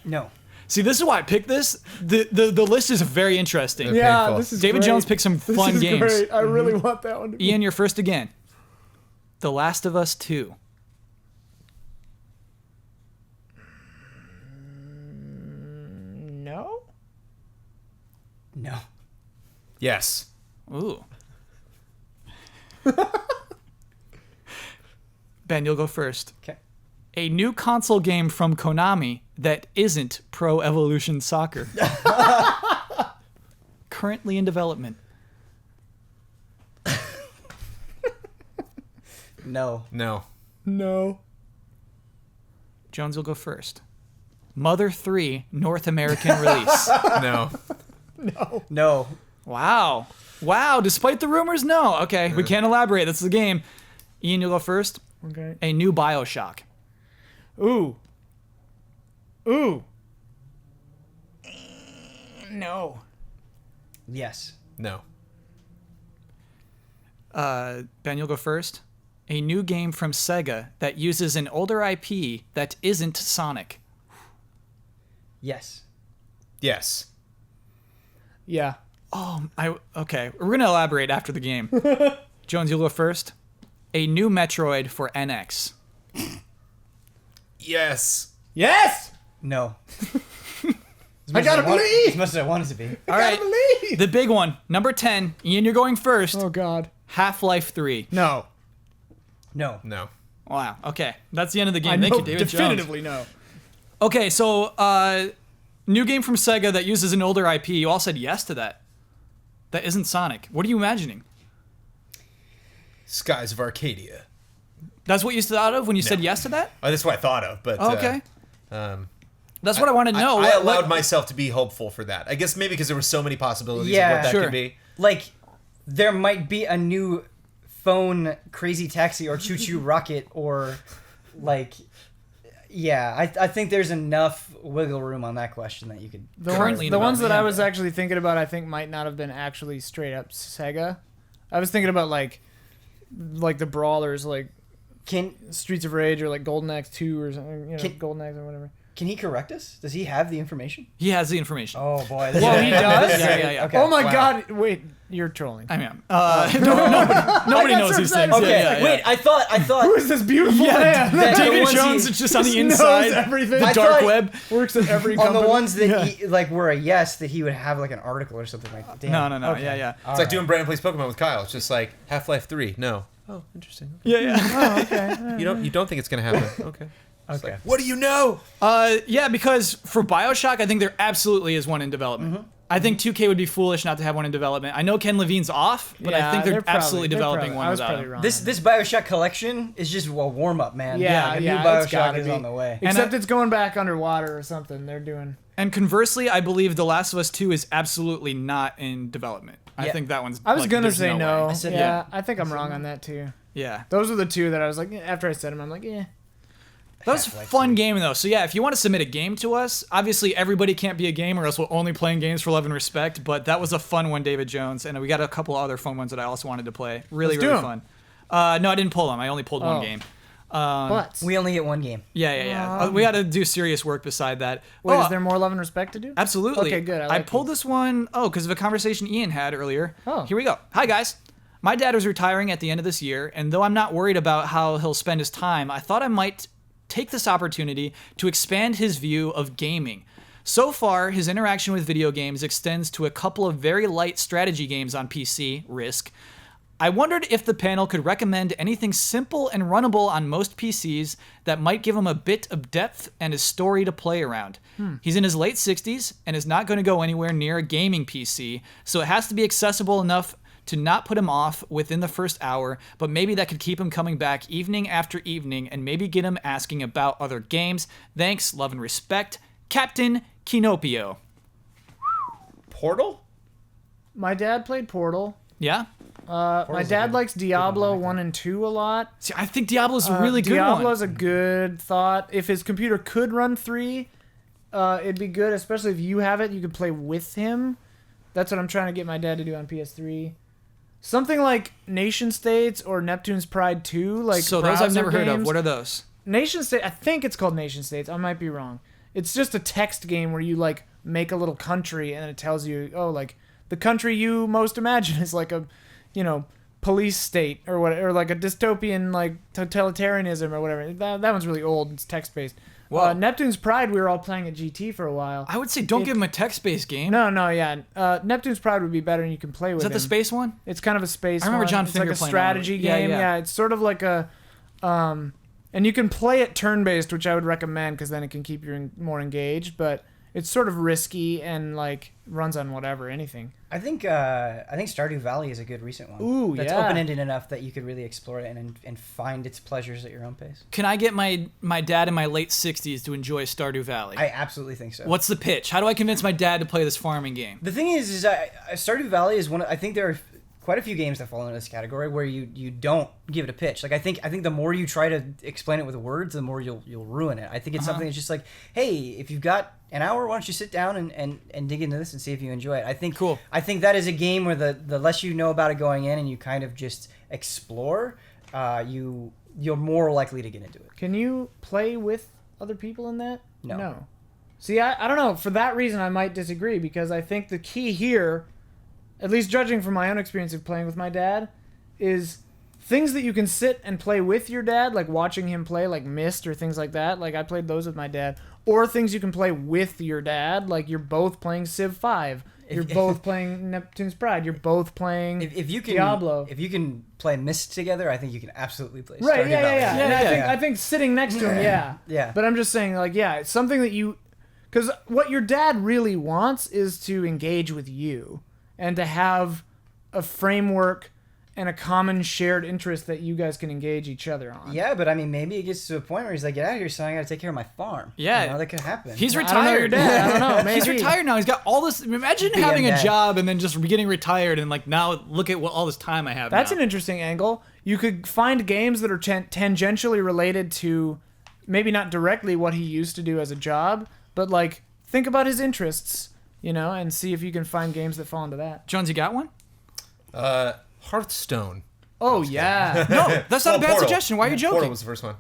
No. See, this is why I picked this. The list is very interesting. Yeah, painful. this is David great. Jones picked some This fun is games. Great. I really want that one to be. Ian, you're first again. The Last of Us 2. No. No. Yes. Ooh. Ben, you'll go first. Okay. A new console game from Konami that isn't Pro Evolution Soccer. Currently in development. No. No. No. Jones will go first. Mother 3 North American release. No. No. Wow. Wow. Despite the rumors, no. Okay, we can't elaborate. That's the game. Ian, you'll go first. Okay. A new Bioshock. Ooh. Ooh. No. Yes. No. Ben, you'll go first. A new game from Sega that uses an older IP that isn't Sonic. Yes. Yes. Yeah. Okay. We're gonna elaborate after the game. Jones, you'll go first. A new Metroid for NX. Yes. Yes. No. I gotta believe. As much as I want it to be. All right. Believe. The big one, number 10. Ian, you're going first. Oh God. Half-Life 3. No. No. No. Wow. Okay. That's the end of the game. I Thank know you, David Jones. definitively no. Okay, so new game from Sega that uses an older IP. You all said yes to that. That isn't Sonic. What are you imagining? Skies of Arcadia. That's what you thought of when you said yes to that? Oh, that's what I thought of, but Okay. um, That's what I wanted to know. I What- allowed what- myself to be hopeful for that. I guess maybe because there were so many possibilities Yeah, of what that sure. could be. Like, there might be a new phone Crazy Taxi or Choo Choo Rocket or, like, yeah, I think there's enough wiggle room on that question that you could. Currently in the ones that I development, was yeah. actually thinking about, I think might not have been actually straight up Sega. I was thinking about like the brawlers, like Can Streets of Rage or like Golden Axe 2 or something, you know, Can- Golden Axe or whatever. Can he correct us? Does he have the information? He has the information. Oh boy. Well, he does? Yeah. Okay. Oh my Wow. God! Wait, you're trolling. I mean, nobody knows so these excited. things. Okay, Yeah. wait. I thought. Who is this beautiful man? that- the David ones Jones he- is just on the Just knows inside, everything. the I dark thought- web. Works at every on company. the ones that he, like were a yes, that he would have like an article or something like that. Damn. No. Okay. Yeah. It's like doing Brandon Plays Pokemon with Kyle. It's just like Half-Life 3. No. Oh, interesting. Yeah. Oh, okay. You don't think it's gonna happen? Okay. It's Okay. like, what do you know? Yeah, because for Bioshock, I think there absolutely is one in development. I think 2K would be foolish not to have one in development. I know Ken Levine's off, but I think they're absolutely developing one I was without probably him. wrong. This Bioshock collection is just a warm up, man. Yeah, Like, a yeah, new it's Bioshock gotta is be. on the way. Except it's going back underwater or something. They're doing. And conversely, I believe The Last of Us 2 is absolutely not in development. I Yeah. think that one's. I was like, gonna there's say no. way. I said yeah, yeah. I think I'm wrong on that too. Yeah. Those are the two that I was like, after I said them, I'm like, yeah. That was a Half-Life fun 3. game, though. So, yeah, if you want to submit a game to us, obviously everybody can't be a gamer, or else we're only playing games for love and respect. But that was a fun one, David Jones. And we got a couple other fun ones that I also wanted to play. Really, Let's do really 'em. fun. No, I didn't pull them. I only pulled one Oh. game. But We only get one game. Yeah. We got to do serious work beside that. wait, Oh, is there more love and respect to do? Absolutely. Okay, good. I I like pulled this one, because of a conversation Ian had earlier. Oh. Here we go. Hi, guys. My dad is retiring at the end of this year, and though I'm not worried about how he'll spend his time, I thought I might take this opportunity to expand his view of gaming. So far, his interaction with video games extends to a couple of very light strategy games on PC, Risk. I wondered if the panel could recommend anything simple and runnable on most PCs that might give him a bit of depth and a story to play around. He's in his late 60s and is not going to go anywhere near a gaming PC, so it has to be accessible enough to not put him off within the first hour, but maybe that could keep him coming back evening after evening and maybe get him asking about other games. Thanks, love and respect, Captain Kinopio. Portal? My dad played Portal. Yeah? My dad likes Diablo 1 and 2 a lot. See, I think Diablo's a really good one. Diablo's a good thought. If his computer could run 3, it'd be good, especially if you have it. You could play with him. That's what I'm trying to get my dad to do on PS3. Something like Nation States or Neptune's Pride 2, like So those I've browser never heard of. games. What are those? Nation State, I think it's called Nation States. I might be wrong. It's just a text game where you like make a little country and then it tells you, oh, like the country you most imagine is like a, you know, police state or what, or like a dystopian like totalitarianism or whatever. That one's really old. It's text based. Whoa. Neptune's Pride, we were all playing at GT for a while. I would say don't give him a text-based game. No, yeah. Neptune's Pride would be better, and you can play with Is that him. the space one? It's kind of a space. I remember one. John It's Finger like a playing strategy that one. game. Yeah. It's sort of like a, and you can play it turn-based, which I would recommend because then it can keep you more engaged. But it's sort of risky and like runs on whatever, anything. I think Stardew Valley is a good recent one. Ooh, that's yeah. open-ended enough that you could really explore it and find its pleasures at your own pace. Can I get my dad in my late 60s to enjoy Stardew Valley? I absolutely think so. What's the pitch? How do I convince my dad to play this farming game? The thing is Stardew Valley is one. I think there are quite a few games that fall into this category where you don't give it a pitch. Like I think the more you try to explain it with words, the more you'll ruin it. I think it's something that's just like, hey, if you've got an hour, why don't you sit down and dig into this and see if you enjoy it. I think cool. I think that is a game where the less you know about it going in and you kind of just explore, you're more likely to get into it. Can you play with other people in that? No. See, I don't know. For that reason, I might disagree because I think the key here, at least judging from my own experience of playing with my dad, is things that you can sit and play with your dad, like watching him play, like Myst or things like that. Like I played those with my dad. Or things you can play with your dad, like you're both playing Civ 5. You're both playing Neptune's Pride. You're both playing if you can, Diablo. If you can play Myst together, I think you can absolutely play Right, Stardew yeah. Valley. And I think sitting next to him, yeah. Yeah. But I'm just saying, like, yeah, it's something that you... Because what your dad really wants is to engage with you and to have a framework and a common shared interest that you guys can engage each other on. Yeah, but I mean, maybe it gets to a point where he's like, get out of here, son. I got to take care of my farm. Yeah. You know, that could happen. He's I don't know your retired. dad. I don't know. Maybe. He's retired now. He's got all this. Imagine BM having a dad. job and then just getting retired and like now look at all this time I have. That's now. an interesting angle. You could find games that are tangentially related to maybe not directly what he used to do as a job, but like think about his interests, you know, and see if you can find games that fall into that. Jones, you got one? Hearthstone. Oh, yeah. No, that's not a bad Portal. suggestion. Why are you joking? Portal was the first one.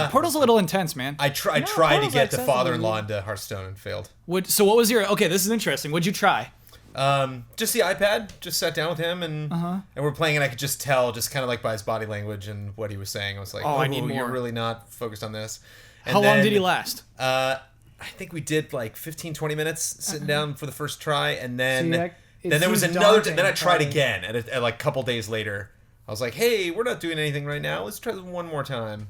Portal's a little intense, man. I tried to Portal's get the accessible. father-in-law into Hearthstone and failed. So what was your... Okay, this is interesting. What'd you try? Just the iPad. Just sat down with him and we're playing, and I could just tell, just kind of like by his body language and what he was saying. I was like, Oh, I need more. You're really not focused on this. And How long then, did he last? I think we did like 15, 20 minutes sitting down for the first try, and then See, it then there was seems another. daunting Then I tried trying. again, at like a couple days later. I was like, hey, we're not doing anything right now. Let's try this one more time.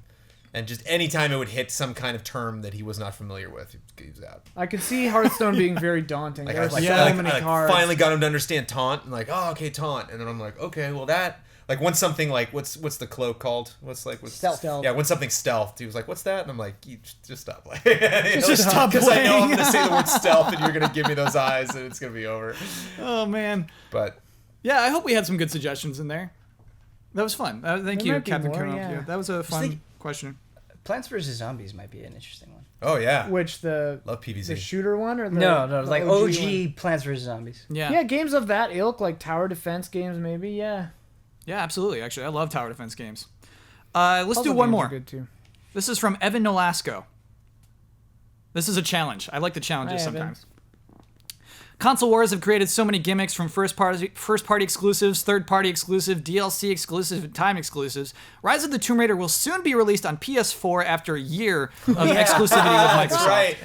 And just any time it would hit some kind of term that he was not familiar with, he was out. I could see Hearthstone being very daunting. Like, There's so I many cards. finally got him to understand taunt. And like, oh, okay, taunt. And then I'm like, okay, well that... Like when something like what's the cloak called? What's Stealth. Yeah, when something stealthed, he was like, "What's that?" And I'm like, just stop playing. Just stop Because I know I'm playing. gonna say the word stealth, and you're gonna give me those eyes, and it's gonna be over. Oh, man. But Yeah, I hope we had some good suggestions in there. That was fun. Thank There you, might be Captain more, Colonel. yeah. That was a fun think- question. Plants vs. Zombies might be an interesting one. oh yeah, Which the love PvZ. the shooter one or the No, the like one? OG Plants vs. Zombies. Yeah. Yeah, games of that ilk, like tower defense games, maybe. Yeah, Yeah, absolutely. Actually, I love tower defense games. Let's Puzzle do one games are more. Good too. This is from Evan Nolasco. This is a challenge. I like the challenges Hi, Evan. sometimes. Console wars have created so many gimmicks, from first-party exclusives, third-party exclusive, DLC exclusive, and time exclusives. Rise of the Tomb Raider will soon be released on PS4 after a year of exclusivity with Microsoft. That's right.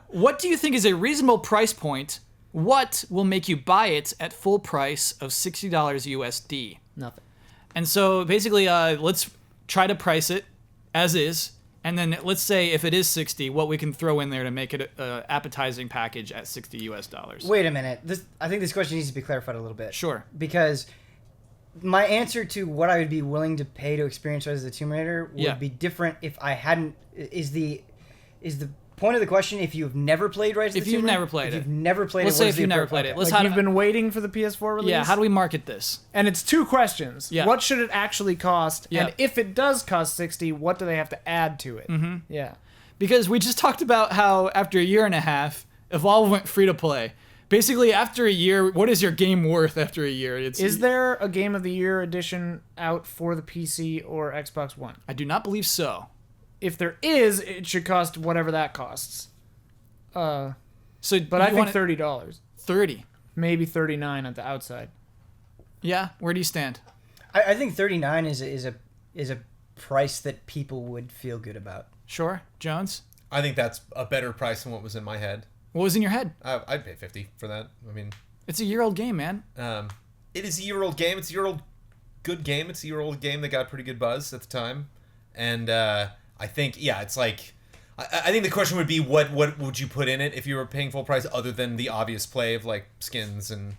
What do you think is a reasonable price point? What will make you buy it at full price of $60 USD? Nothing. And so basically, let's try to price it as is. And then let's say if it is 60, what we can throw in there to make it an appetizing package at 60 US dollars. Wait a minute. I think this question needs to be clarified a little bit. Sure. Because my answer to what I would be willing to pay to experience Rise of the Tomb Raider would Yeah. be different if I hadn't. Is the point of the question if you've never played Rise of If the you've Tomb Raider? never played If it. you've never played Let's it. say what if is you've the never appro- played it. okay. Let's Like how you've been waiting for the PS4 release. Yeah, how do we market this? And it's two questions. Yeah. What should it actually cost? Yeah. And if it does cost 60, what do they have to add to it? Mm-hmm. Yeah. Because we just talked about how after a year and a half, Evolve went free to play. Basically, after a year, what is your game worth after a year? Is there a Game of the Year edition out for the PC or Xbox One? I do not believe so. If there is, it should cost whatever that costs. So, But I think $30. 30. Maybe $39 at the outside. Yeah, where do you stand? I think 39 is a price that people would feel good about. Sure, Jones. I think that's a better price than what was in my head. What was in your head? I'd pay $50 for that. I mean, It's a year-old game, man. it is a year-old game. It's a year-old good game. It's a year-old game that got pretty good buzz at the time. And I think, it's like... I think the question would be, what would you put in it if you were paying full price other than the obvious play of, like, skins and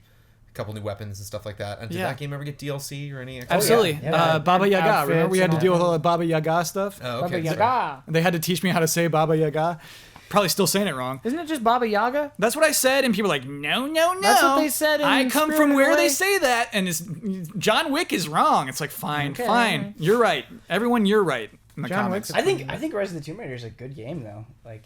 a couple new weapons and stuff like that? And did that game ever get DLC or any extra? Absolutely. Yeah. Baba Yaga. Outfits Remember we had to and deal all with all the Baba Yaga stuff? Oh, okay. Baba sorry. Yaga. They had to teach me how to say Baba Yaga. Probably still saying it wrong. Isn't it just Baba Yaga? That's what I said, and people were like, no. That's what they said in I come from Spirited where they Away. say that, and John Wick is wrong. It's like, fine. Okay. You're right. Everyone, you're right in the John comments. Wick's I think Rise of the Tomb Raider is a good game though. Like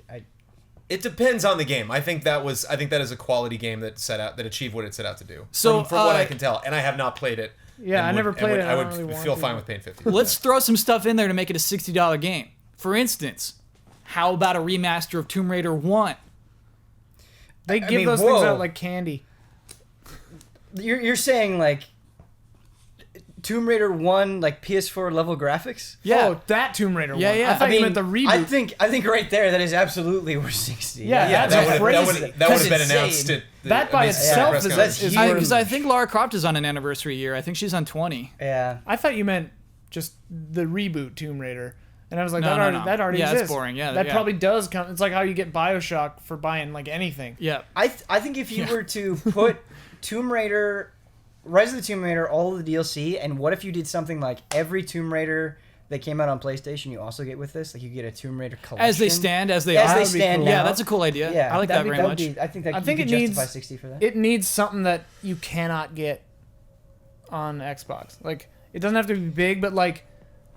It depends on the game. I think that is a quality game that achieved what it set out to do. So, from what I can tell, and I have not played it. Yeah, I never played it. I I would don't really want feel to. fine with paying $50. Let's throw some stuff in there to make it a $60 game. For instance, how about a remaster of Tomb Raider 1? They give mean, those things whoa. out like candy. you're saying like Tomb Raider 1 like PS4 level graphics? Yeah. Oh, that Tomb Raider Yeah, one. yeah. I thought I you meant the reboot. I think right there that is absolutely worth 60. Yeah, Yeah, that's that would have crazy. been That's announced insane. at the That by Amazing itself press is- conference. that's is Because I think Lara Croft is on an anniversary year. I think she's on 20. Yeah. I thought you meant just the reboot Tomb Raider. And I was like, No, that already Yeah, that's exists. boring. Yeah, that yeah. probably does come. It's like how you get Bioshock for buying like anything. Yeah. I think if you were to put Tomb Raider, Rise of the Tomb Raider, all of the DLC, and what if you did something like every Tomb Raider that came out on PlayStation, you also get with this? Like you get a Tomb Raider collection. As they stand, as they As are. they would be stand cool. Yeah, now. that's a cool idea. Yeah, I like that that'd be- very would much. be- I think that I think you it could needs justify 60 for that. It needs something that you cannot get on Xbox. Like it doesn't have to be big, but like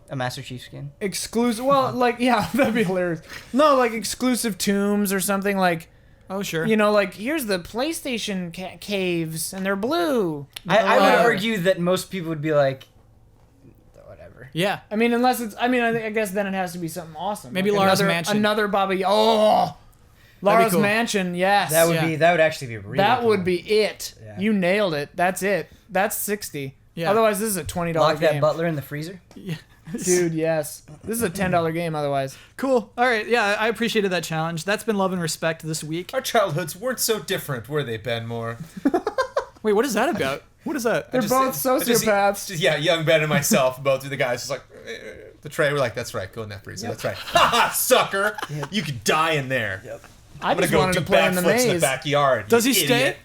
A Master Chief skin. exclusive. Well, like yeah, that'd be hilarious. No, like exclusive tombs or something like. Oh, sure. You know, like here's the PlayStation caves and they're blue. I would Whatever. argue that most people would be like, whatever. Yeah. I mean, unless it's. I mean, I guess then it has to be something awesome. Maybe like Lara's Mansion. Another Baba. Oh, Lara's cool. Mansion. Yes, That would Yeah. be. That would actually be really. that cool. would be it. Yeah. You nailed it. That's it. That's 60. Yeah. Otherwise, this is a $20 Lock that game. butler in the freezer. Dude, yes. This is a $10 game. Otherwise, Cool. All right. Yeah, I appreciated that challenge. That's been Love and Respect this week. Our childhoods weren't so different, were they, Ben Moore? Wait, what is that about? What is that? they're both sociopaths. Yeah, young Ben and myself, both of the guys, just like the tray. We're like, that's right, go in that freezer. That's right. Ha ha, sucker! You could die in there. Yep. I I'm gonna just go wanted do to play in the backflips in the maze. backyard. Does he you stay? idiot.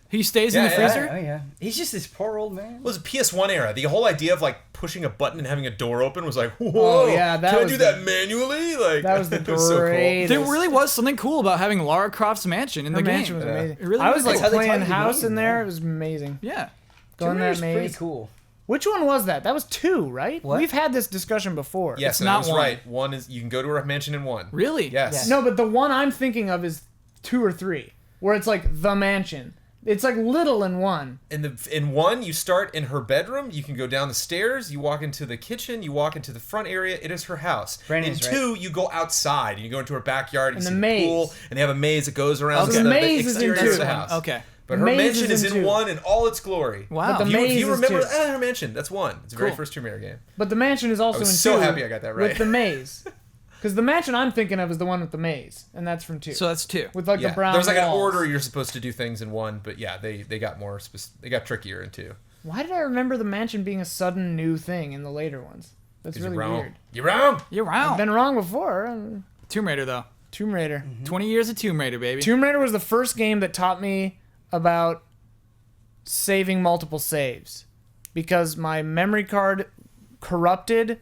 He stays in Yeah, the yeah. freezer? Oh yeah. He's just this poor old man. It was a PS1 era. The whole idea of like pushing a button and having a door open was like, whoa! yeah, that can I was do the- that manually? Like That was the it was so cool. greatest. There really was something cool about having Lara Croft's mansion in Her the mansion game. was amazing. It really I was was like cool. That's how they playing taught you the house game, in there. man. It was amazing. Yeah. Going Tomb that Raider's maze. pretty cool. Which one was that? That was 2, right? What? We've had this discussion before. Yes, It's and not I was one. right. One is you can go to her mansion in one. Really? Yes. No, but the one I'm thinking of is 2 or 3, where it's like the mansion. It's like little in one. In one, you start in her bedroom. You can go down the stairs. You walk into the kitchen. You walk into the front area. It is her house. Brandon's in 2, you go outside. You go into her backyard. You And see the the maze. pool, and they have a maze that goes around Okay. the maze is in exterior of 2. the house. Okay. But The her maze mansion is is in in 2. 1 in all its glory. Wow. But the If maze you is remember 2. her mansion, that's 1. It's the very Cool. first Tomb Raider game. But the mansion is also I was in so 2. happy I got that right. With the maze. Because the mansion I'm thinking of is the one with the maze, and that's from 2. So that's 2. with like Yeah, the brown there's like an walls. order you're supposed to do things in 1, but yeah, they got more they got trickier in 2. Why did I remember the mansion being a sudden new thing in the later ones? That's 'Cause really you're wrong. weird. You're wrong. You're I've wow. been wrong before. Tomb Raider, though. Tomb Raider. 20 years of Tomb Raider, baby. Tomb Raider was the first game that taught me about saving multiple saves, because my memory card corrupted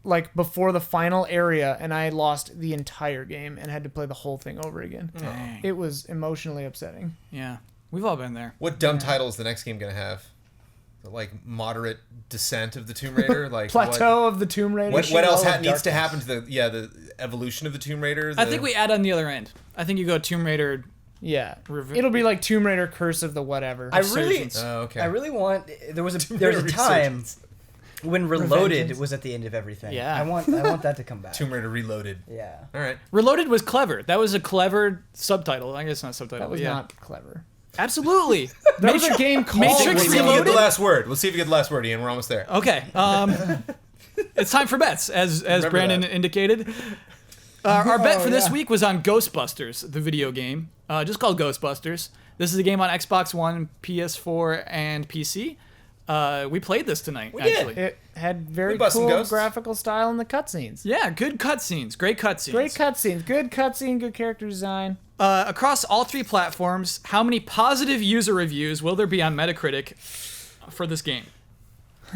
like before the final area, and I lost the entire game and had to play the whole thing over again. Dang. It was emotionally upsetting. Yeah. We've all been there. What dumb title is the next game gonna have? The, like moderate descent of the Tomb Raider, like Plateau of the Tomb Raider. What else Shadow of needs to Darkness. happen to the evolution of the Tomb Raider? I think we add on the other end. I think you go Tomb Raider. Yeah, Rev- it'll be like Tomb Raider: Curse of the whatever. I really, Resurgence. Oh, okay. I really want. There was a Raider time Resurgence. when Reloaded Revengeance. was at the end of everything. Yeah. I want that to come back. Tomb Raider Reloaded. Yeah. All right. Reloaded was clever. That was a clever subtitle. I guess not subtitle. that was but yeah. not clever. Absolutely. There was a game called Matrix Let's see if you get Reloaded? the last word. Let's see if you get the last word, Ian. We're almost there. Okay. It's time for bets, as Remember Brandon that. indicated. Our bet for this yeah. week was on Ghostbusters, the video game, just called Ghostbusters. This is a game on Xbox One, PS4, and PC. We played this tonight, did. actually. It had very We bust some cool ghosts. graphical style in the cutscenes. Yeah, good cutscenes. Great cutscenes. Great cutscenes. Good cutscene, good character design. Across all 3 platforms, how many positive user reviews will there be on Metacritic for this game?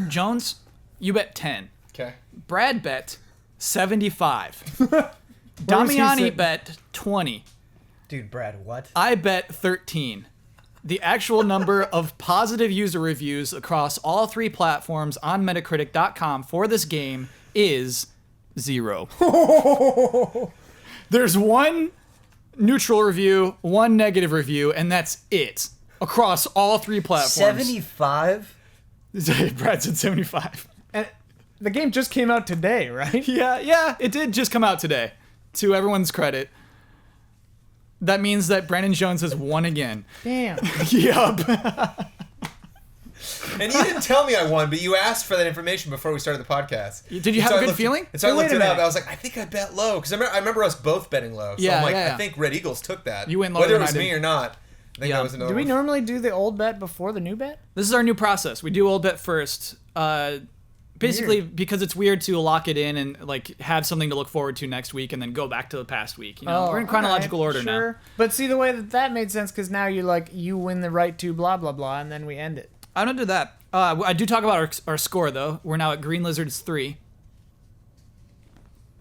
Jones, you bet 10. Okay. Brad bet 75. was he Damiani sitting? bet 20. Dude, Brad, what? I bet 13. The actual number of positive user reviews across all 3 platforms on Metacritic.com for this game is 0. There's 1 neutral review, 1 negative review, and that's it across all 3 platforms. 75? Brad said 75. And the game just came out today, right? Yeah, it did just come out today. To everyone's credit. That means that Brandon Jones has won again. Damn. Yup. And you didn't tell me I won, but you asked for that information before we started the podcast. Did you have a good feeling? And so I Wait looked a it up. minute. I was like, I think I bet low. Because I remember us both betting low. So Yeah, I'm like, yeah. I think Red Eagles took that. You went lower Whether it than was I me did. or not. I think Yeah. that was another Do we one. normally do the old bet before the new bet? This is our new process. We do old bet first. Basically, because it's weird to lock it in and like have something to look forward to next week and then go back to the past week. You know, we're in chronological order now. But see, the way that made sense, because now you win the right to blah, blah, blah, and then we end it. I don't do that. I do talk about our score, though. We're now at Green Lizards 3.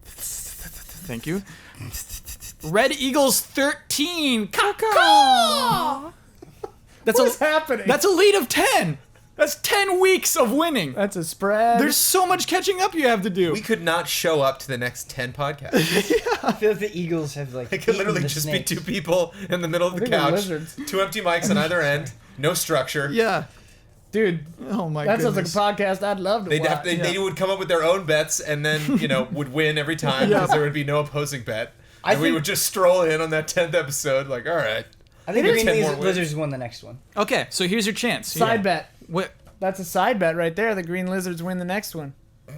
Thank you. Red Eagles 13. Caw-caw! What's happening? That's a lead of 10. That's 10 weeks of winning. That's a spread. There's so much catching up you have to do. We could not show up to the next 10 podcasts. I feel like the Eagles have like. It could eaten literally the just snakes. be 2 people in the middle of the think they're couch. lizards. 2 empty mics on either end. No structure. Yeah. Dude, Oh my that goodness. sounds like a podcast I'd love to They'd watch. have, they would come up with their own bets and then, would win every time because there would be no opposing bet. And we think- would just stroll in on that 10th episode like, all right. I think It the is Green 10 more wins. Lizards won the next one. Okay, so here's your chance. Side bet. What? That's a side bet right there. The Green Lizards win the next one.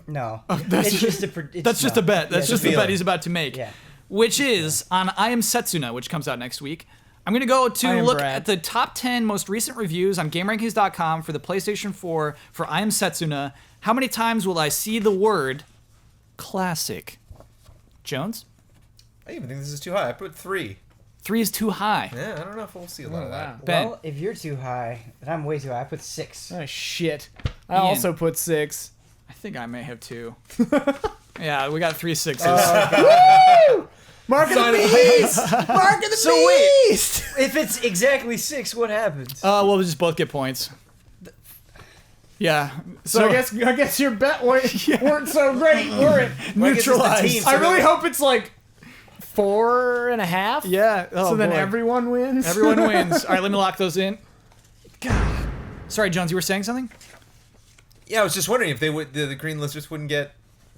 No, that's it's just- just a. It's That's just no. a bet. That's Yeah, just the feeling. bet he's about to make. Yeah. Which is on I Am Setsuna, which comes out next week. I'm going to go I to Am look Brad. at the top 10 most recent reviews on GameRankings.com for the PlayStation 4 for I Am Setsuna. How many times will I see the word classic? Jones? I even think this is too high. I put 3. 3 is too high. Yeah, I don't know if we'll see a lot of wow. that. Ben. Well, if you're too high, and I'm way too high, I put 6. Oh, shit. I Ian. also put 6. I think I may have 2. Yeah, we got 3 6s. Mark of Sign the of beast! Mark of the So wait. beast! If it's exactly 6, what happens? Well, we'll just both get points. Yeah. So I guess your bet weren't so great, were it? Well, I guess it's the Neutralized. team, so I really then- hope it's like 4.5. Yeah. Oh, So then boy. everyone wins. Everyone wins. All right, let me lock those in. God. Sorry, Jones, you were saying something? Yeah, I was just wondering if they would the Green Lizards wouldn't get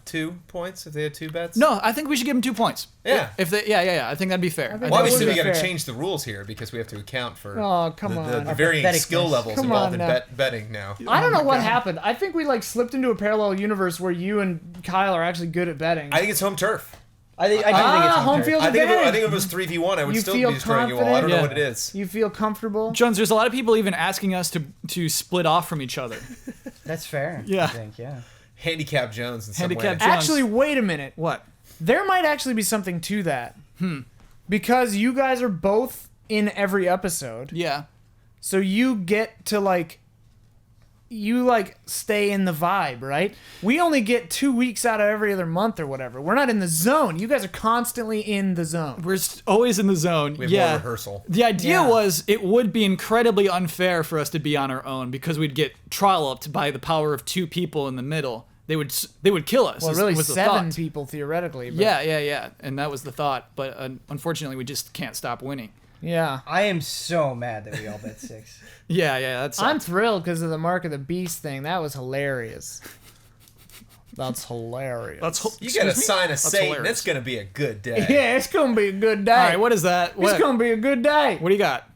2 points if they had 2 bets. No, I think we should give them 2 points. Yeah. If they, yeah. I think that'd be fair. think Well, that obviously would we be got to fair. change the rules here because we have to account for Oh, come the on. varying patheticness. skill levels Come involved on in now. betting now. I don't know what happened. I think we like slipped into a parallel universe where you and Kyle are actually good at betting. I think it's home turf. I do think it's home turf. field I think advantage. if it was 3v1, I would You still feel be destroying you all. I don't know confident? what it is. You feel comfortable? Jones, there's a lot of people even asking us to split off from each other. That's fair. Yeah. I think, yeah. Handicap Jones in some Handicap way. Jones. Actually, wait a minute. What? There might actually be something to that. Because you guys are both in every episode. Yeah. So you get to stay in the vibe, right? We only get 2 weeks out of every other month or whatever. We're not in the zone. You guys are constantly in the zone. We're always in the zone. We have yeah. more rehearsal. The idea Yeah. was it would be incredibly unfair for us to be on our own because we'd get trolloped by the power of 2 people in the middle. They would kill us. Well, is- really was the 7 thought. people theoretically. But Yeah. And that was the thought. But unfortunately, we just can't stop winning. Yeah. I am so mad that we all bet 6. Yeah. That's. I'm thrilled because of the Mark of the Beast thing. That was hilarious. That's hilarious. You got to sign a Satan. hilarious. It's going to be a good day. Yeah, it's gonna be a good day. All right. What is that? It's gonna be a good day. What do you got?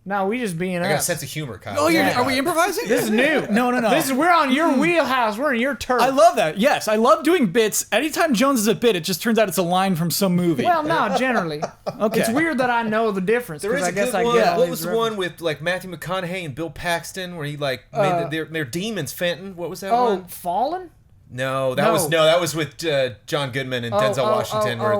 No, we just being I got a us. sense of humor, Kyle. Oh, Yeah. are we improvising? This is new. No. We're on your wheelhouse. We're in your turf. I love that. Yes, I love doing bits. Anytime Jones is a bit, it just turns out it's a line from some movie. Well, no, generally. Okay. It's weird that I know the difference. There is 'cause a I guess good I one. get all What these was the references. one with like Matthew McConaughey and Bill Paxton where he like made they're demons, Fenton? What was that Oh, one? Fallen? No, that No. was with John Goodman and Denzel Washington, where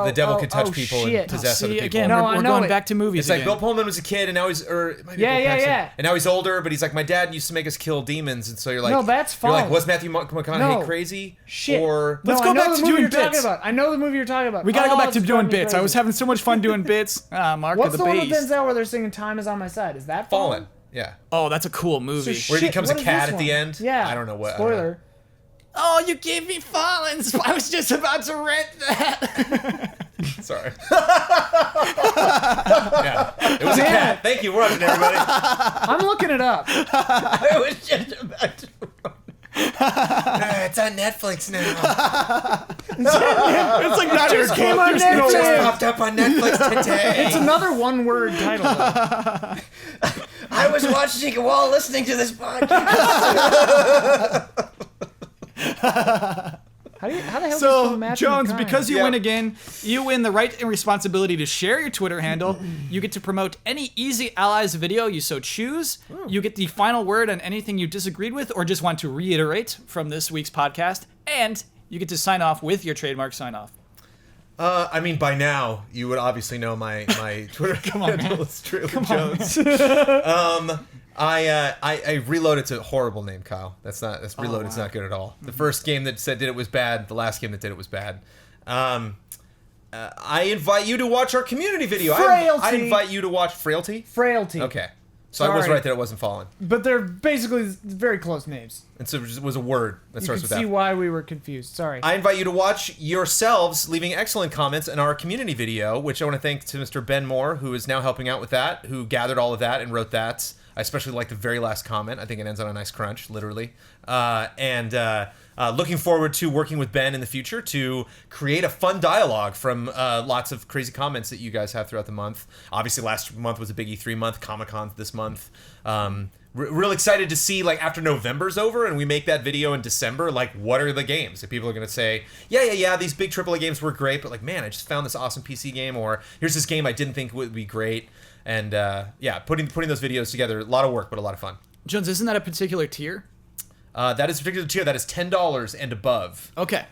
the devil could touch people shit. and possess other See, people. again, No, we're I know going it. back to movies It's like again. Bill Pullman was a kid, and now he's it might be Yeah, Bill yeah, Paxton. yeah. And now he's older, but he's like, my dad used to make us kill demons, and so you're like, No, that's You're like, Fallen. was Matthew McConaughey No. crazy? Shit. Or Let's No, go I know back the to movie doing you're talking bits. about. I know the movie you're talking about. We gotta go back it's to doing driving me bits. I was crazy. having so much fun doing bits. Mark What's of the the one with Beast. Denzel where they're singing "Time Is on My Side"? Is that Fallen? Yeah, Oh, that's a cool movie. So where he shit, becomes what a is cat this at the one? end. Yeah. I don't know what. I don't know. Spoiler. Oh, you gave me Fallons. I was just about to rent that. Sorry. Yeah, it was a cat. Thank you, watching everybody. I'm looking it up. I was just about to. It's on Netflix now. It's like not Just came on Netflix. Just popped up on Netflix today. It's another one-word title. Though. I was watching it while listening to this podcast. How the hell do you So, spell Matthew Jones, McConaughey? because you Yeah. win again, you win the right and responsibility to share your Twitter handle. You get to promote any Easy Allies video you so choose. You get the final word on anything you disagreed with or just want to reiterate from this week's podcast. And you get to sign off with your trademark sign off. I mean, by now you would obviously know my Twitter handle is True Jones. I reloaded to a horrible name, Kyle. That's reloaded's not good at all. The first game that did it was bad. The last game that did it was bad. I invite you to watch our community video. I Frailty. invite you to watch Frailty. Frailty. Okay, so I was Sorry. right that it wasn't Fallen, But they're basically very close names. and so it was a word that You starts can with see that. why we were confused. Sorry. I invite you to watch yourselves leaving excellent comments in our community video, which I want to thank to Mr. Ben Moore, who is now helping out with that, who gathered all of that and wrote that. I especially like the very last comment. I think it ends on a nice crunch, literally. Looking forward to working with Ben in the future to create a fun dialogue from lots of crazy comments that you guys have throughout the month. Obviously, last month was a big E3 month, Comic-Con this month. Real excited to see, like, after November's over and we make that video in December, like, what are the games? If people are going to say, yeah, these big AAA games were great, but, like, man, I just found this awesome PC game, or here's this game I didn't think would be great. And, putting those videos together, a lot of work, but a lot of fun. Jones, isn't that a particular tier? That is a particular tier. That is $10 and above. Okay.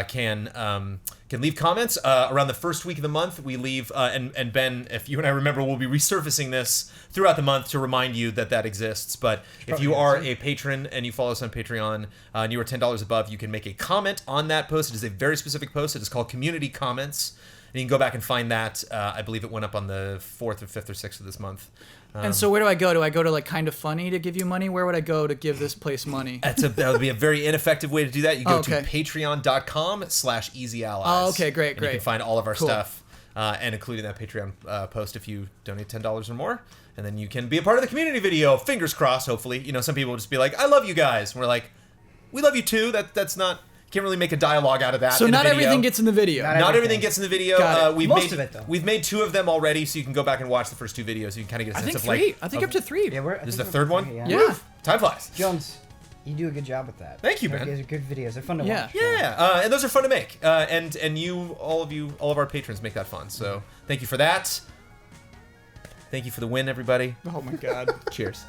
Can leave comments around the first week of the month. We leave and Ben, if you and I remember, we'll be resurfacing this throughout the month to remind you that exists. But if you are a patron and you follow us on Patreon and you are $10 above, you can make a comment on that post. It is a very specific post. It is called Community Comments. And you can go back and find that. I believe it went up on the 4th or 5th or 6th of this month. And so where do I go? Do I go to like Kind of Funny to give you money? Where would I go to give this place money? That would be a very ineffective way to do that. You go okay. to patreon.com/easyallies. Oh, okay, great. And you can find all of our Cool. stuff, and including that Patreon post if you donate $10 or more. And then you can be a part of the community video. Fingers crossed, hopefully. You know, some people will just be like, I love you guys. And we're like, we love you too. That's not... Can't really make a dialogue out of that. So in a not video. everything gets in the video. Not everything gets in the video. Got it. Most of it, though. We've made 2 of them already, so you can go back and watch the first 2 videos. So you can kind of get a I sense think of 3. like. I think up to 3. Yeah, This is the third one. Yeah. Yeah. Time flies. Jones, you do a good job with that. Thank you, Those man. guys are good videos. They're fun to Yeah. watch. Yeah, and those are fun to make. And all of our patrons make that fun. So thank you for that. Thank you for the win, everybody. Oh my god. Cheers.